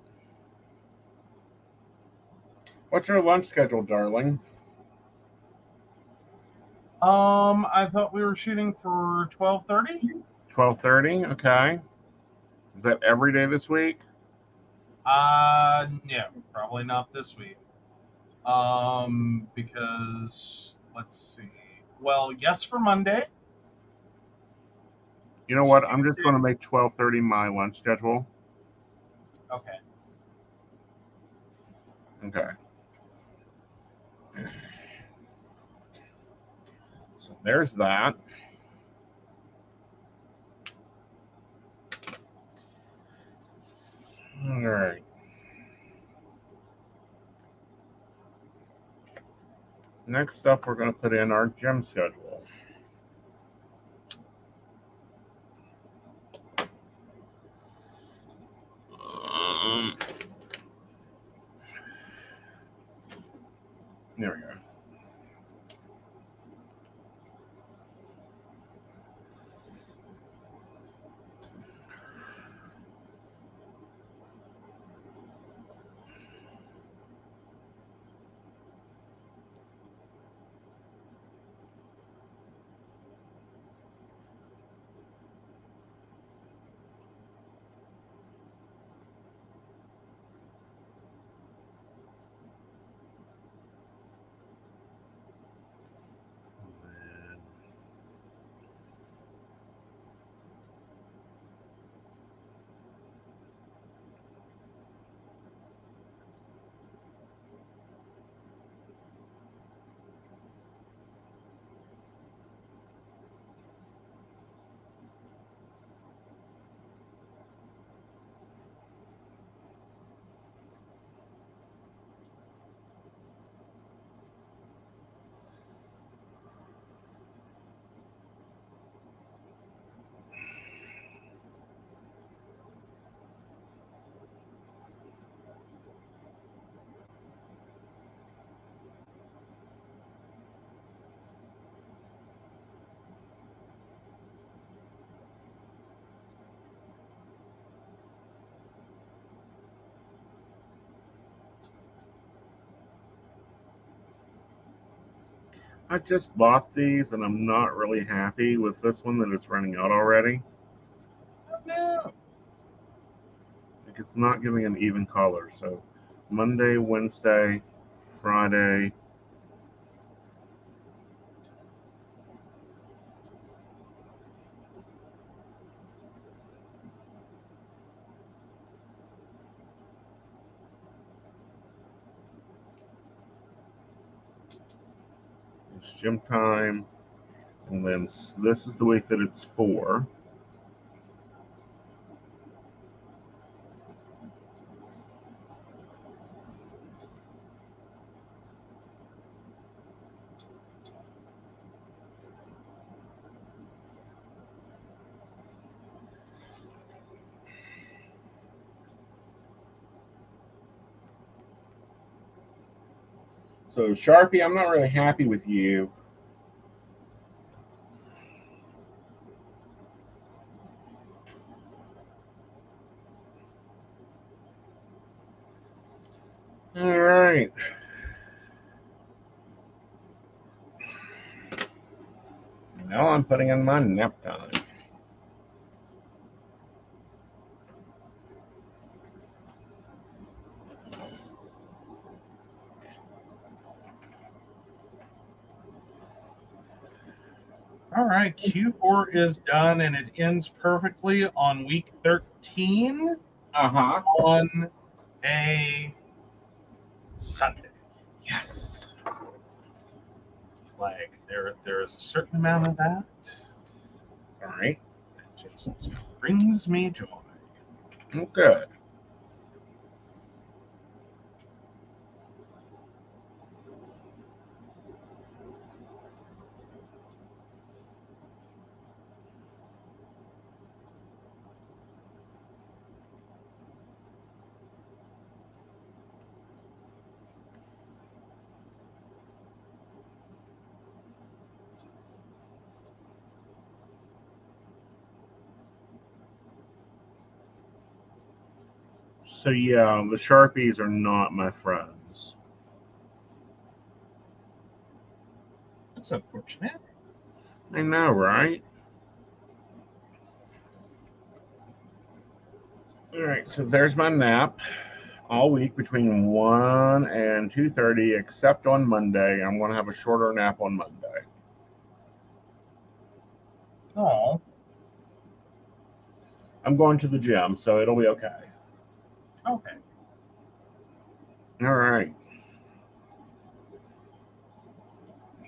What's your lunch schedule, darling? I thought we were shooting for 12:30. 12:30. Okay. Is that every day this week? No, probably not this week. Because let's see. Well, yes for Monday. You know what? I'm just going to make 12:30 my lunch schedule. Okay. Okay. So there's that. All right. Next up, we're going to put in our gym schedule. There we go. I just bought these and I'm not really happy with this one that it's running out already. Oh, no. Like it's not giving an even color. So Monday, Wednesday, Friday. It's gym time. And then this is the week that it's for. So Sharpie, I'm not really happy with you. All right. Now I'm putting in my nap time. All right, Q4 is done, and it ends perfectly on week 13 on a Sunday. Yes. Like there is a certain amount of that. All right. It just brings me joy. Oh, good. So yeah, the Sharpies are not my friends. That's unfortunate. I know, right? All right, so there's my nap all week between 1 and 2:30, except on Monday. I'm going to have a shorter nap on Monday. Oh, I'm going to the gym, so it'll be okay. okay. All right.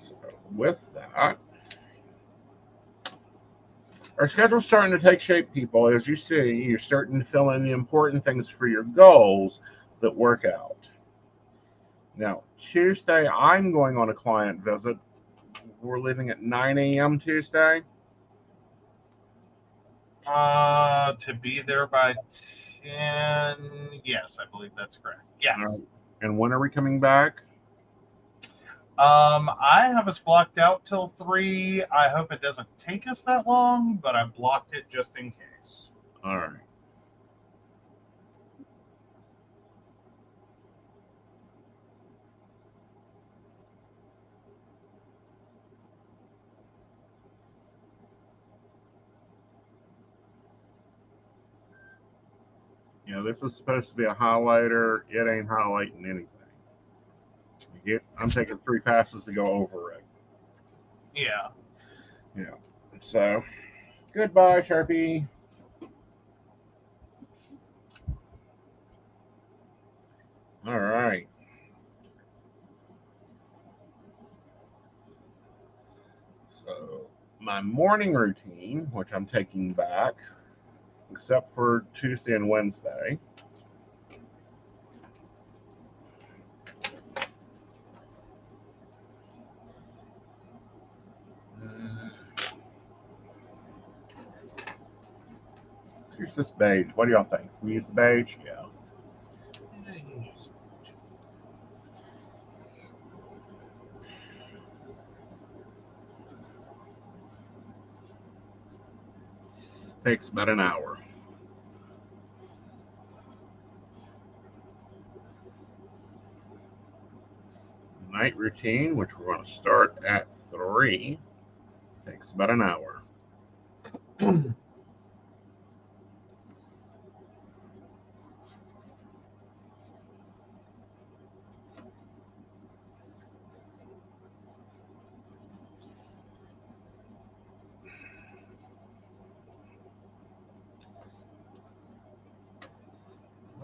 So with that, our schedule's starting to take shape, people. As you see, you're starting to fill in the important things for your goals that work out. Now, Tuesday, I'm going on a client visit. We're leaving at 9 a.m. Tuesday. To be there by 10. Yes, I believe that's correct. Yes. And when are we coming back? I have us blocked out till 3. I hope it doesn't take us that long, but I blocked it just in case. All right. You know, this is supposed to be a highlighter. It ain't highlighting anything. I'm taking 3 passes to go over it. Yeah. Yeah. So, goodbye, Sharpie. All right. So, my morning routine, which I'm taking back, except for Tuesday and Wednesday. Let's use this beige. What do y'all think? We use the beige? Yeah. Takes about an hour. Night routine, which we're going to start at 3 takes about an hour.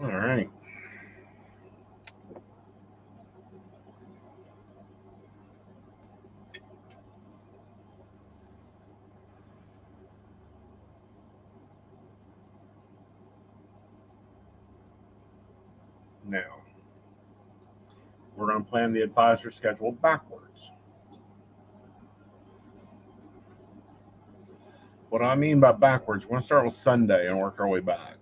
All right. Now, we're going to plan the advisor schedule backwards. What I mean by backwards, we're going to start with Sunday and work our way back.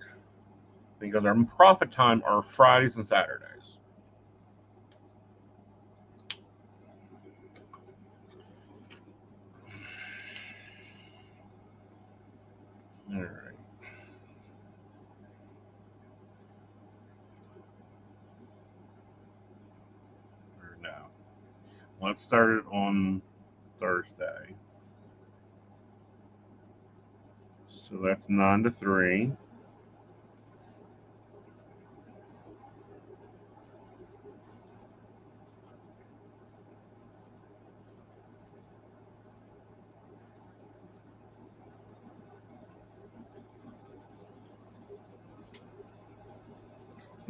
Because our profit time are Fridays and Saturdays. All right. Or no. Let's start it on Thursday. So that's 9 to 3.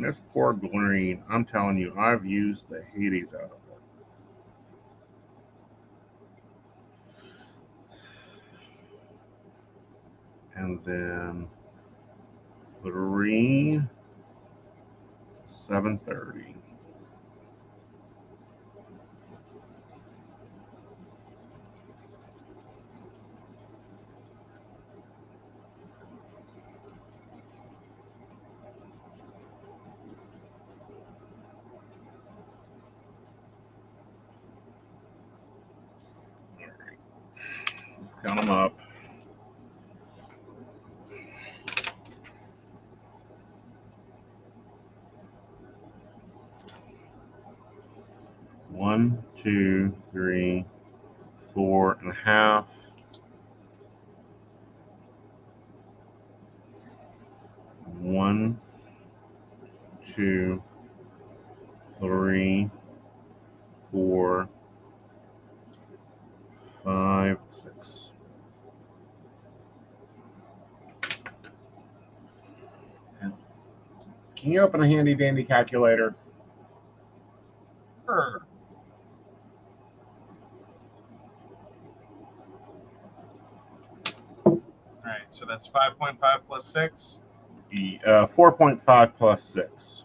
This poor green, I'm telling you, I've used the Hades out of it. And then 3 to 7:30. All right. Let's count them up. One, 2, 3, 4.5. 1, 2, 3, 4, 5, 6. Can you open a handy dandy calculator? Sure. All right, so that's 5.5 plus 6. 4.5 plus 6.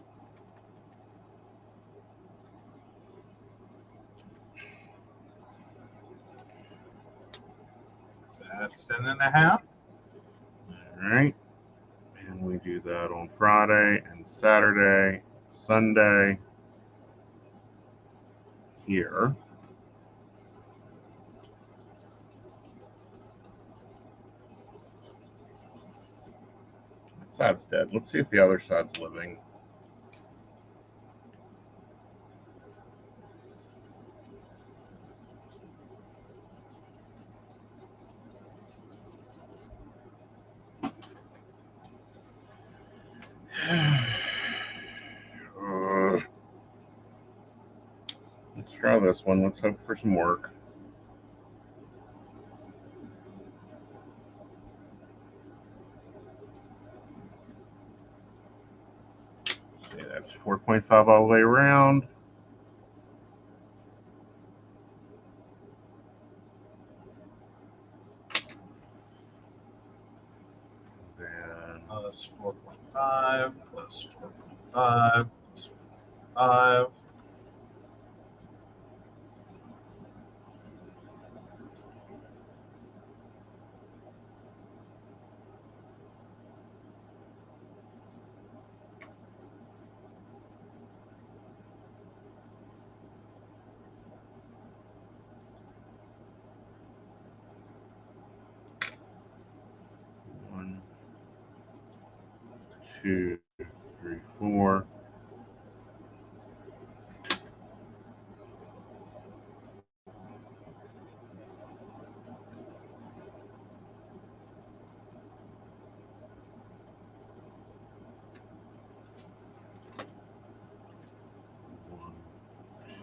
That's 10.5. All right. And we do that on Friday and Saturday, Sunday here. That side's dead. Let's see if the other side's living. Let's try this one. Let's hope for some work. See, that's 4.5 all the way around. Then Plus 4.5, plus 4.5, plus 5. one, 2, 3, 4.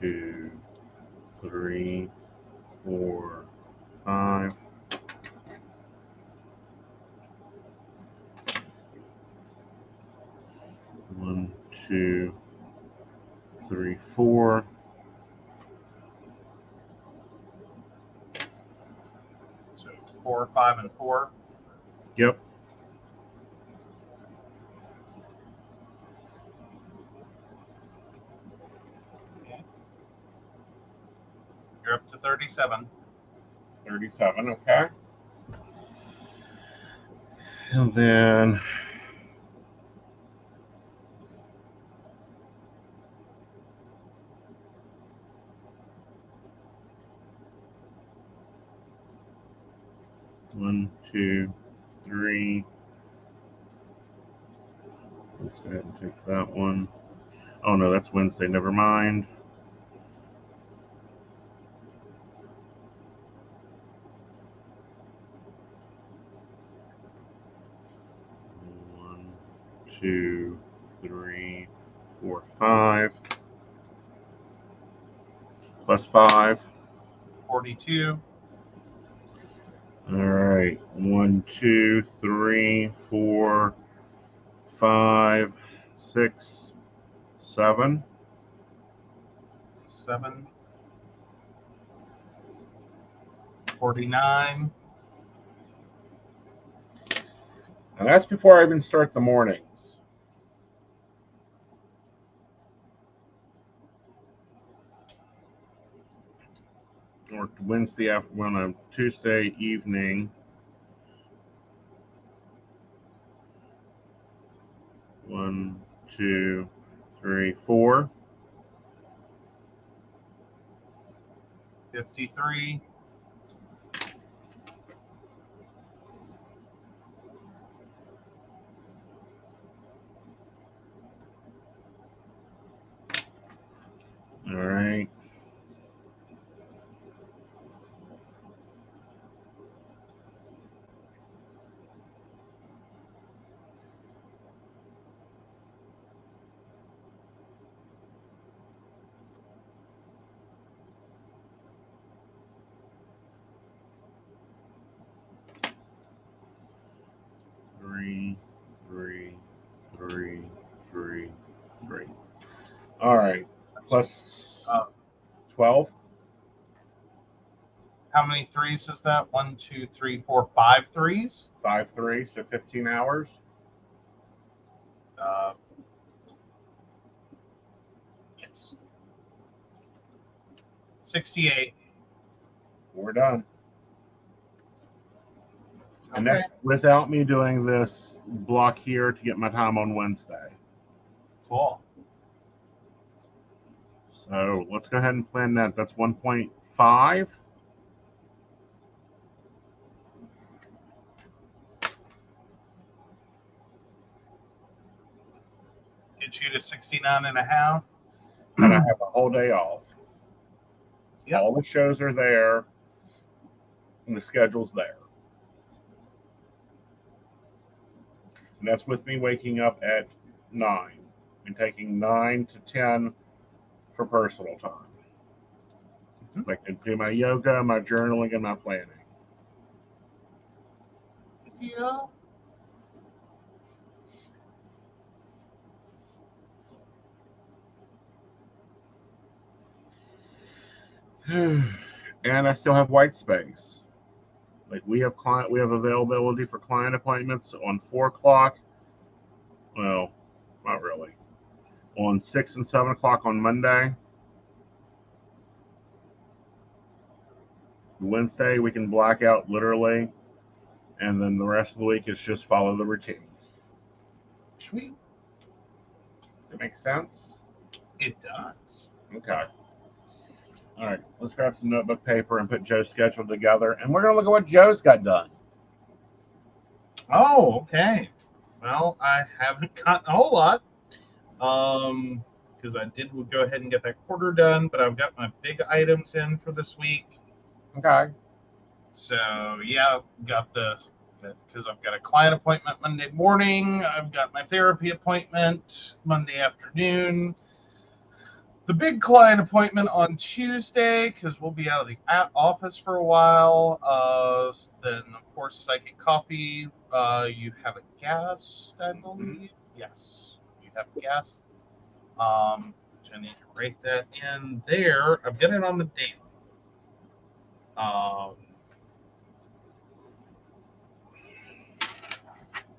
2, 3, 4, 5. One, 2, 3, 4. So 4, 5, and 4. Yep. Okay. You're up to 37. 37, okay. And then one, 2, 3. Let's go ahead and take that one. Oh no, that's Wednesday. Never mind. One, 2, 3, 4, 5. Plus 5. 42. All right. 1, 2, 3, 4, 5, 6, 7. 7. 49. And that's before I even start the mornings. Or Wednesday afternoon, on Tuesday evening. 1, 2, 3, 4. 53. 'All right. Three, 3, 3, 3, 3. All right. Plus 12. How many threes is that? 1, 2, 3, 4, 5 threes? 5, 3, so 15 hours. Yes. 68. We're done. And Okay. that's without me doing this block here to get my time on Wednesday. Cool. So let's go ahead and plan that. That's 1.5. Get you to 69 and a half. And I have a whole day off. Yep. All the shows are there, and the schedule's there. And that's with me waking up at 9 and taking 9 to 10 for personal time. I can do my yoga, my journaling, and my planning. Good deal. And I still have white space. Like we have availability for client appointments on 4 o'clock. Well, not really. On 6 and 7 o'clock on Monday. Wednesday we can black out literally, and then the rest of the week is just follow the routine. Sweet. That makes sense? It does. Okay. All right, let's grab some notebook paper and put Joe's schedule together, and we're going to look at what Joe's got done. Oh, okay. Well, I haven't gotten a whole lot. Because I did go ahead and get that quarter done, but I've got my big items in for this week. Okay. So yeah, got because I've got a client appointment Monday morning. I've got my therapy appointment Monday afternoon. the big client appointment on Tuesday because we'll be out of the office for a while. Then, of course, psychic coffee. You have a guest, I believe. Yes, you have a guest. Which I need to write that in there. I've got it on the date.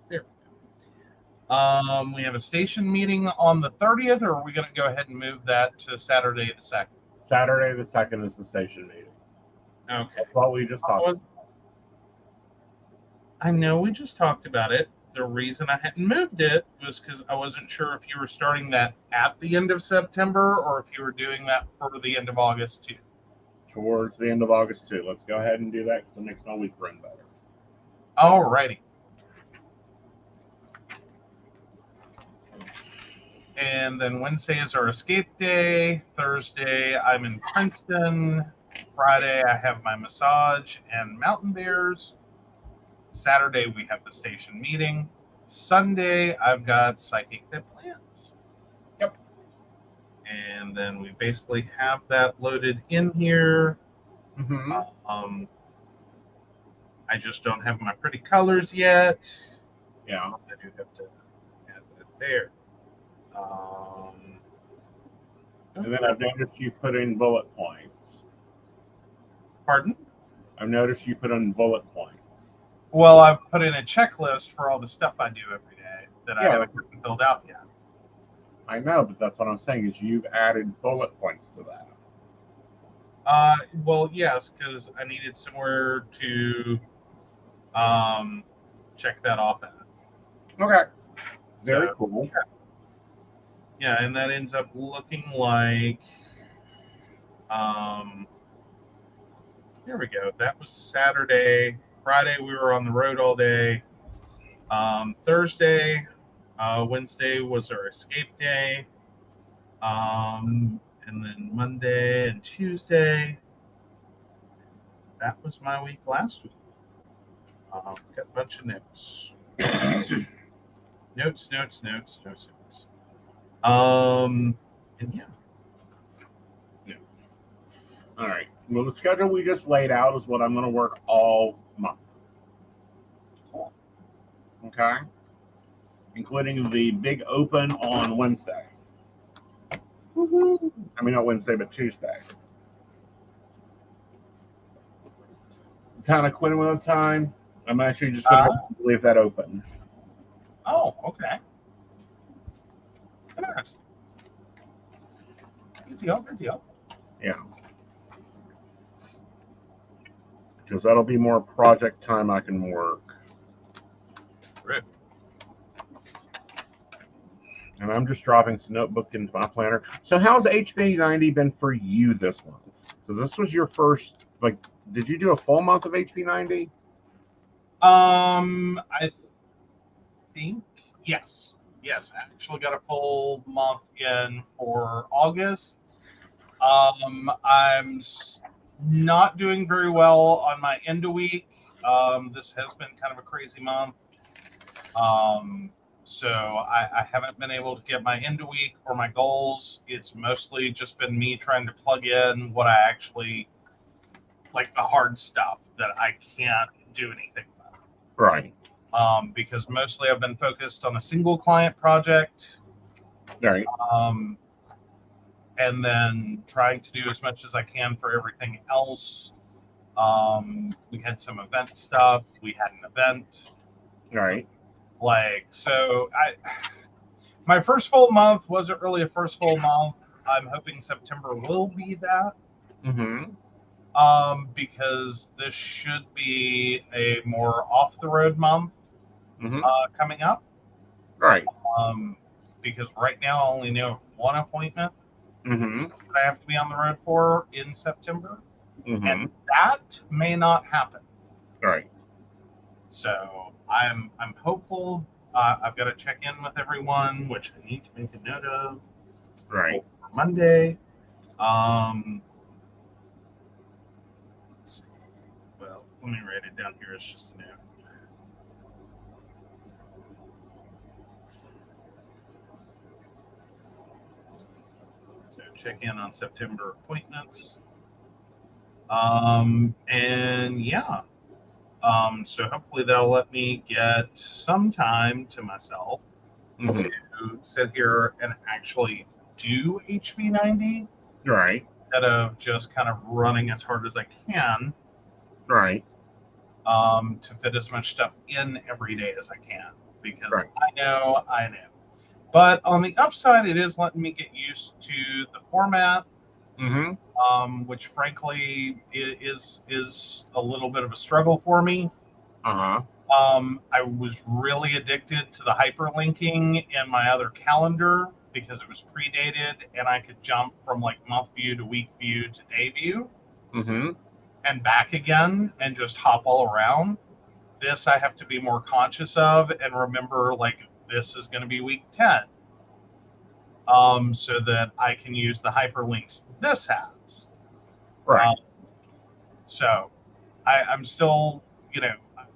There. We have a station meeting on the 30th, or are we going to go ahead and move that to Saturday the 2nd? Saturday the 2nd is the station meeting. Okay. That's what we just talked about. I know we just talked about it. The reason I hadn't moved it was because I wasn't sure if you were starting that at the end of September or if you were doing that for the end of August too. Towards the end of August too. Let's go ahead and do that because it makes my week run better. Alrighty. And then Wednesday is our escape day. Thursday, I'm in Princeton. Friday, I have my massage and mountain bears. Saturday, we have the station meeting. Sunday, I've got psychic that plans. Yep. And then we basically have that loaded in here. Mm-hmm. I just don't have my pretty colors yet. Yeah. I do have to add that there. And then I've noticed you put in bullet points. Pardon? I've noticed you put in bullet points. Well, I've put in a checklist for all the stuff I do every day that I haven't filled out yet. I know, but that's what I'm saying is you've added bullet points to that. Well, yes, because I needed somewhere to check that off at. Okay. Very cool. Yeah, and that ends up looking like here we go. That was Saturday. Friday we were on the road all day. Thursday, Wednesday was our escape day. And then Monday and Tuesday. That was my week last week. Got a bunch of notes. notes. And yeah. All right. Well, the schedule we just laid out is what I'm going to work all month. Cool. Okay. Including the big open on Wednesday. Woohoo! I mean, not Wednesday, but Tuesday. The town of Quinwell time. I'm actually just going to leave that open. Oh, okay. Interesting. Good deal. Yeah. Because that'll be more project time I can work. Right. And I'm just dropping some notebook into my planner. So how's Hb90 been for you this month? Because this was your first, did you do a full month of Hb90? I think, yes. Yes, I actually got a full month in for August. I'm not doing very well on my end of week. This has been kind of a crazy month. So I haven't been able to get my end of week or my goals. It's mostly just been me trying to plug in what I actually like, the hard stuff that I can't do anything about. Right. Because mostly I've been focused on a single client project. Right. And then trying to do as much as I can for everything else. We had some event stuff. We had an event. Right. So my first full month wasn't really a first full month. I'm hoping September will be that. Mm-hmm. Because this should be a more off the road month coming up. Right. Because right now I only know one appointment that I have to be on the road for in September. And that may not happen. Right. So I'm hopeful. I've got to check in with everyone, which I need to make a note of. Right. For Monday. Let's see. Well, let me write it down here. It's just a note. So check in on September appointments. And yeah, so hopefully that'll let me get some time to myself Mm-hmm. to sit here and actually do Hb90 Right. instead of just kind of running as hard as I can Right. to fit as much stuff in every day as I can, because Right. I know. But on the upside, it is letting me get used to the format, Mm-hmm. which frankly is a little bit of a struggle for me. Uh-huh. I was really addicted to the hyperlinking in my other calendar because it was predated and I could jump from like month view to week view to day view Mm-hmm. and back again and just hop all around. This I have to be more conscious of and remember, like, this is going to be week 10, so that I can use the hyperlinks this has. Right. So I'm still,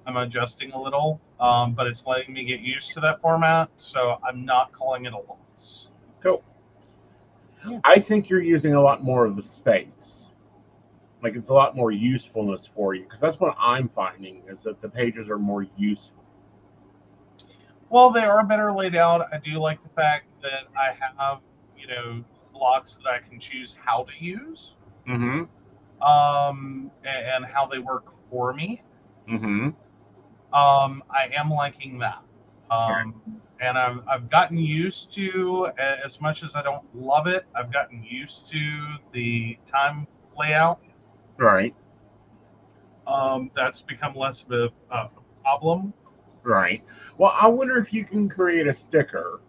I'm adjusting a little, but it's letting me get used to that format, so I'm not calling it a loss. Cool. Yeah. I think you're using a lot more of the space. Like it's a lot more usefulness for you, because that's what I'm finding is that the pages are more useful. Well, they are better laid out. I do like the fact that I have, blocks that I can choose how to use, Mm-hmm. and how they work for me. Mm-hmm. I am liking that. Right. And I've gotten used to, as much as I don't love it, I've gotten used to the time layout. Right. That's become less of a problem. Right. Well, I wonder if you can create a sticker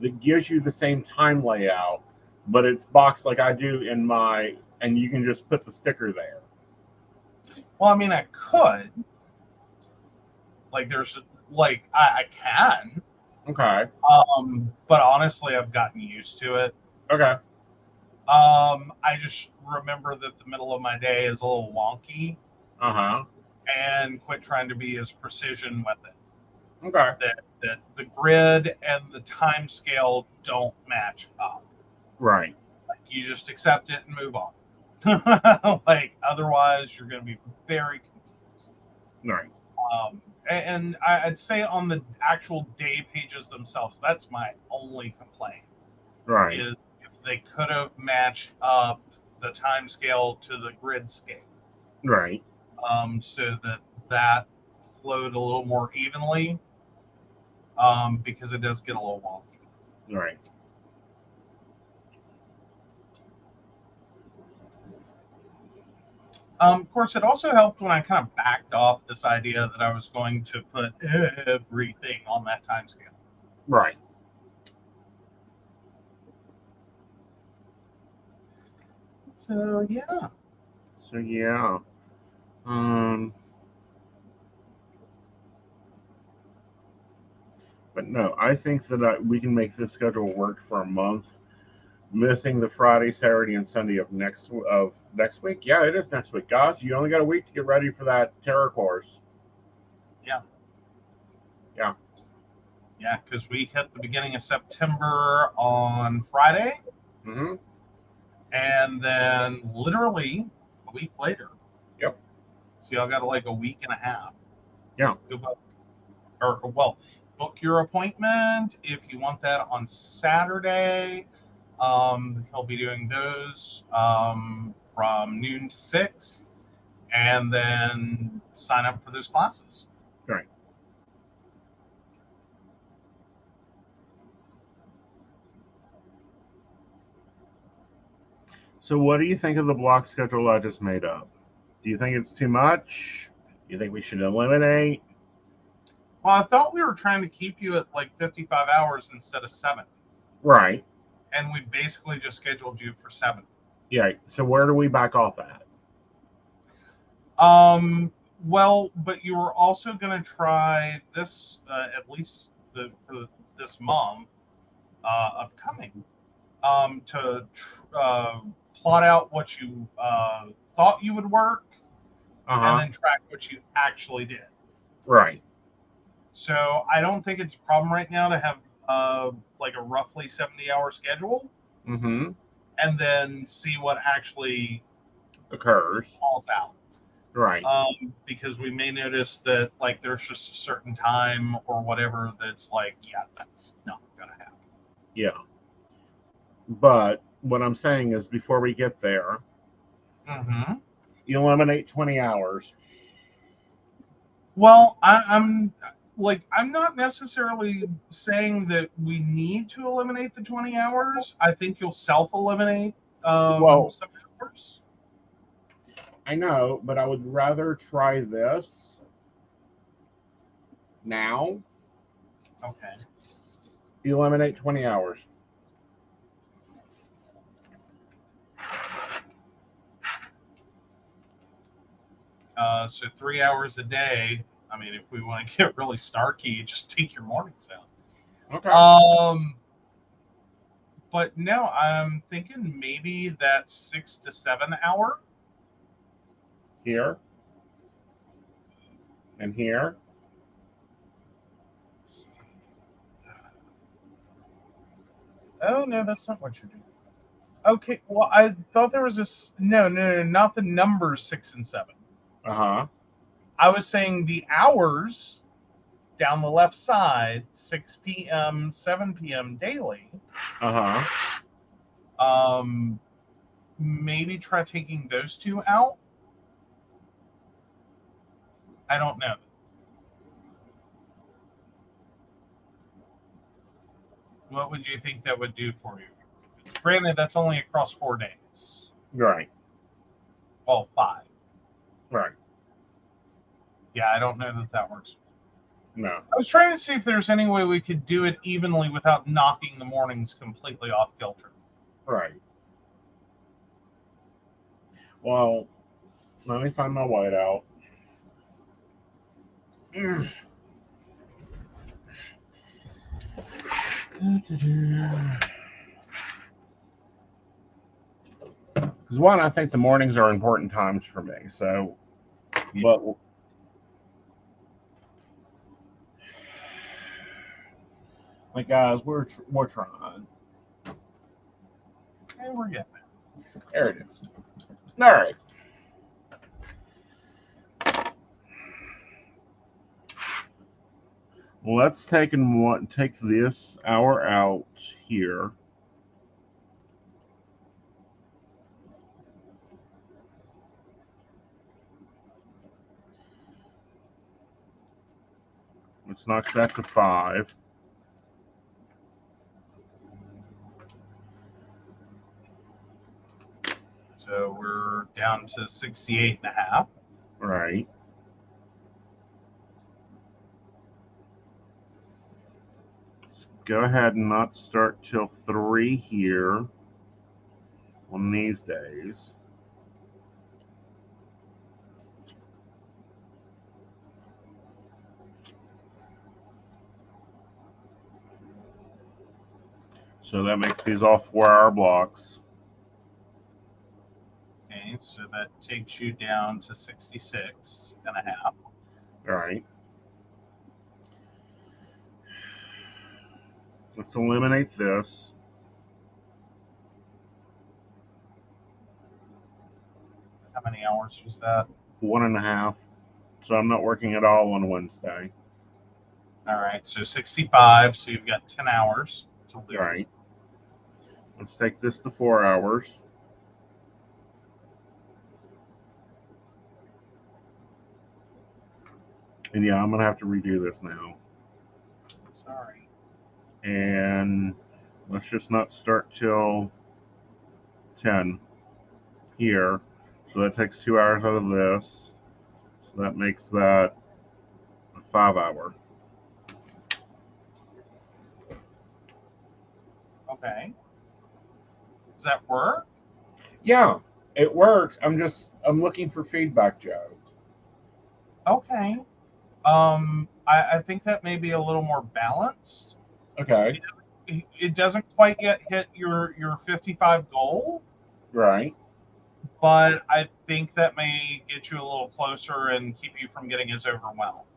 that gives you the same time layout, but it's boxed like I do in my, and you can just put the sticker there. Well, I mean, I could. Like, I can. Okay. But honestly, I've gotten used to it. Okay. I just remember that the middle of my day is a little wonky Uh-huh. and quit trying to be as precision with it. Okay. That the grid and the time scale don't match up. Right. Like, you just accept it and move on. Like, otherwise, you're going to be very confused. Right. And I'd say on the actual day pages themselves, that's my only complaint. Right. Is if they could have matched up the time scale to the grid scale, Right. so that flowed a little more evenly, because it does get a little wonky. Right. Of course, it also helped when I kind of backed off this idea that I was going to put everything on that time scale. Right. So yeah. So yeah. Um but no, I think that we can make this schedule work for a month. Missing the Friday, Saturday, and Sunday of next week. Yeah, it is next week. Gosh, you only got a week to get ready for that tarot course. Yeah. Yeah. Yeah, because we hit the beginning of September on Friday, Mm-hmm. and then literally a week later. Yep. So y'all got like a week and a half. Yeah. Go book, book your appointment if you want that on Saturday. He'll be doing those from noon to 6, and then sign up for those classes. Right. So, what do you think of the block schedule I just made up? Do you think it's too much? Do you think we should eliminate? Well, I thought we were trying to keep you at like 55 hours instead of 7. Right. And we basically just scheduled you for 7. Yeah. So, where do we back off at? Well, but you were also going to try this, at least for this month, upcoming, to plot out what you thought you would work, and then track what you actually did. Right. So I don't think it's a problem right now to have like a roughly 70-hour schedule. Mm-hmm. and then see what actually occurs. falls out. Right. Because we may notice that like there's just a certain time or whatever that's like, yeah, that's not gonna happen. Yeah. But what I'm saying is, before we get there, you eliminate 20 hours. Well, I'm not necessarily saying that we need to eliminate the 20 hours. I think you'll self-eliminate Well, some hours. I know, but I would rather try this now. Okay. Eliminate 20 hours. So 3 hours a day. I mean, if we want to get really snarky, just take your mornings out. Okay. But no, I'm thinking maybe that 6 to 7 hour. Here. And here. Oh no, that's not what you're doing. Okay, well, I thought there was this. No, not the numbers 6 and 7. Uh-huh. I was saying the hours down the left side, 6 p.m., 7 p.m. daily. Uh-huh. Maybe try taking those two out. I don't know. What would you think that would do for you? Granted, that's only across 4 days. Right. Well, 5. Right. Yeah, I don't know that that works. No. I was trying to see if there's any way we could do it evenly without knocking the mornings completely off kilter. Right. Well, let me find my whiteout. Because one, I think the mornings are important times for me. So, but like guys, we're trying. Okay, we're getting there. There it is. All right. Let's take this hour out here. Let's knock that to 5. So we're down to 68.5. Right. Let's go ahead and not start till 3 here on these days. So that makes these all 4-hour blocks. Okay, so that takes you down to 66.5. All right. Let's eliminate this. How many hours was that? 1.5. So I'm not working at all on Wednesday. All right, so 65. So you've got 10 hours to lose. All right. Let's take this to 4 hours. And yeah, I'm going to have to redo this now. Sorry. And let's just not start till 10 here. So that takes 2 hours out of this. So that makes that a 5-hour. Okay. Does that work? Yeah, it works. I'm looking for feedback, Joe. Okay. I think that may be a little more balanced. Okay. It doesn't quite yet hit your 55 goal. Right. But I think that may get you a little closer and keep you from getting as overwhelmed.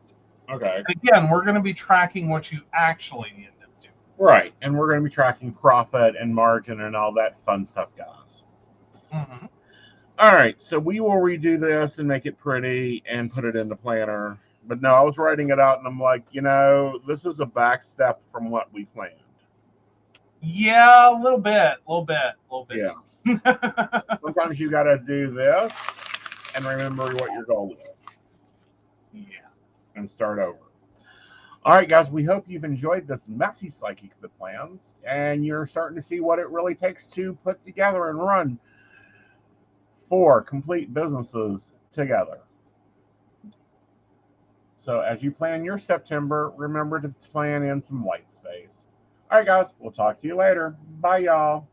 Okay. Again, we're going to be tracking what you actually end up doing. Right. And we're going to be tracking profit and margin and all that fun stuff, guys. Mm-hmm. All right. So we will redo this and make it pretty and put it in the planner. But no, I was writing it out and I'm like, this is a back step from what we planned. Yeah, a little bit. Yeah. Sometimes you got to do this and remember what your goal is. Yeah. And start over. All right, guys, we hope you've enjoyed this messy psychic that plans, and you're starting to see what it really takes to put together and run 4 complete businesses together. So as you plan your September, remember to plan in some white space. All right, guys, we'll talk to you later. Bye, y'all.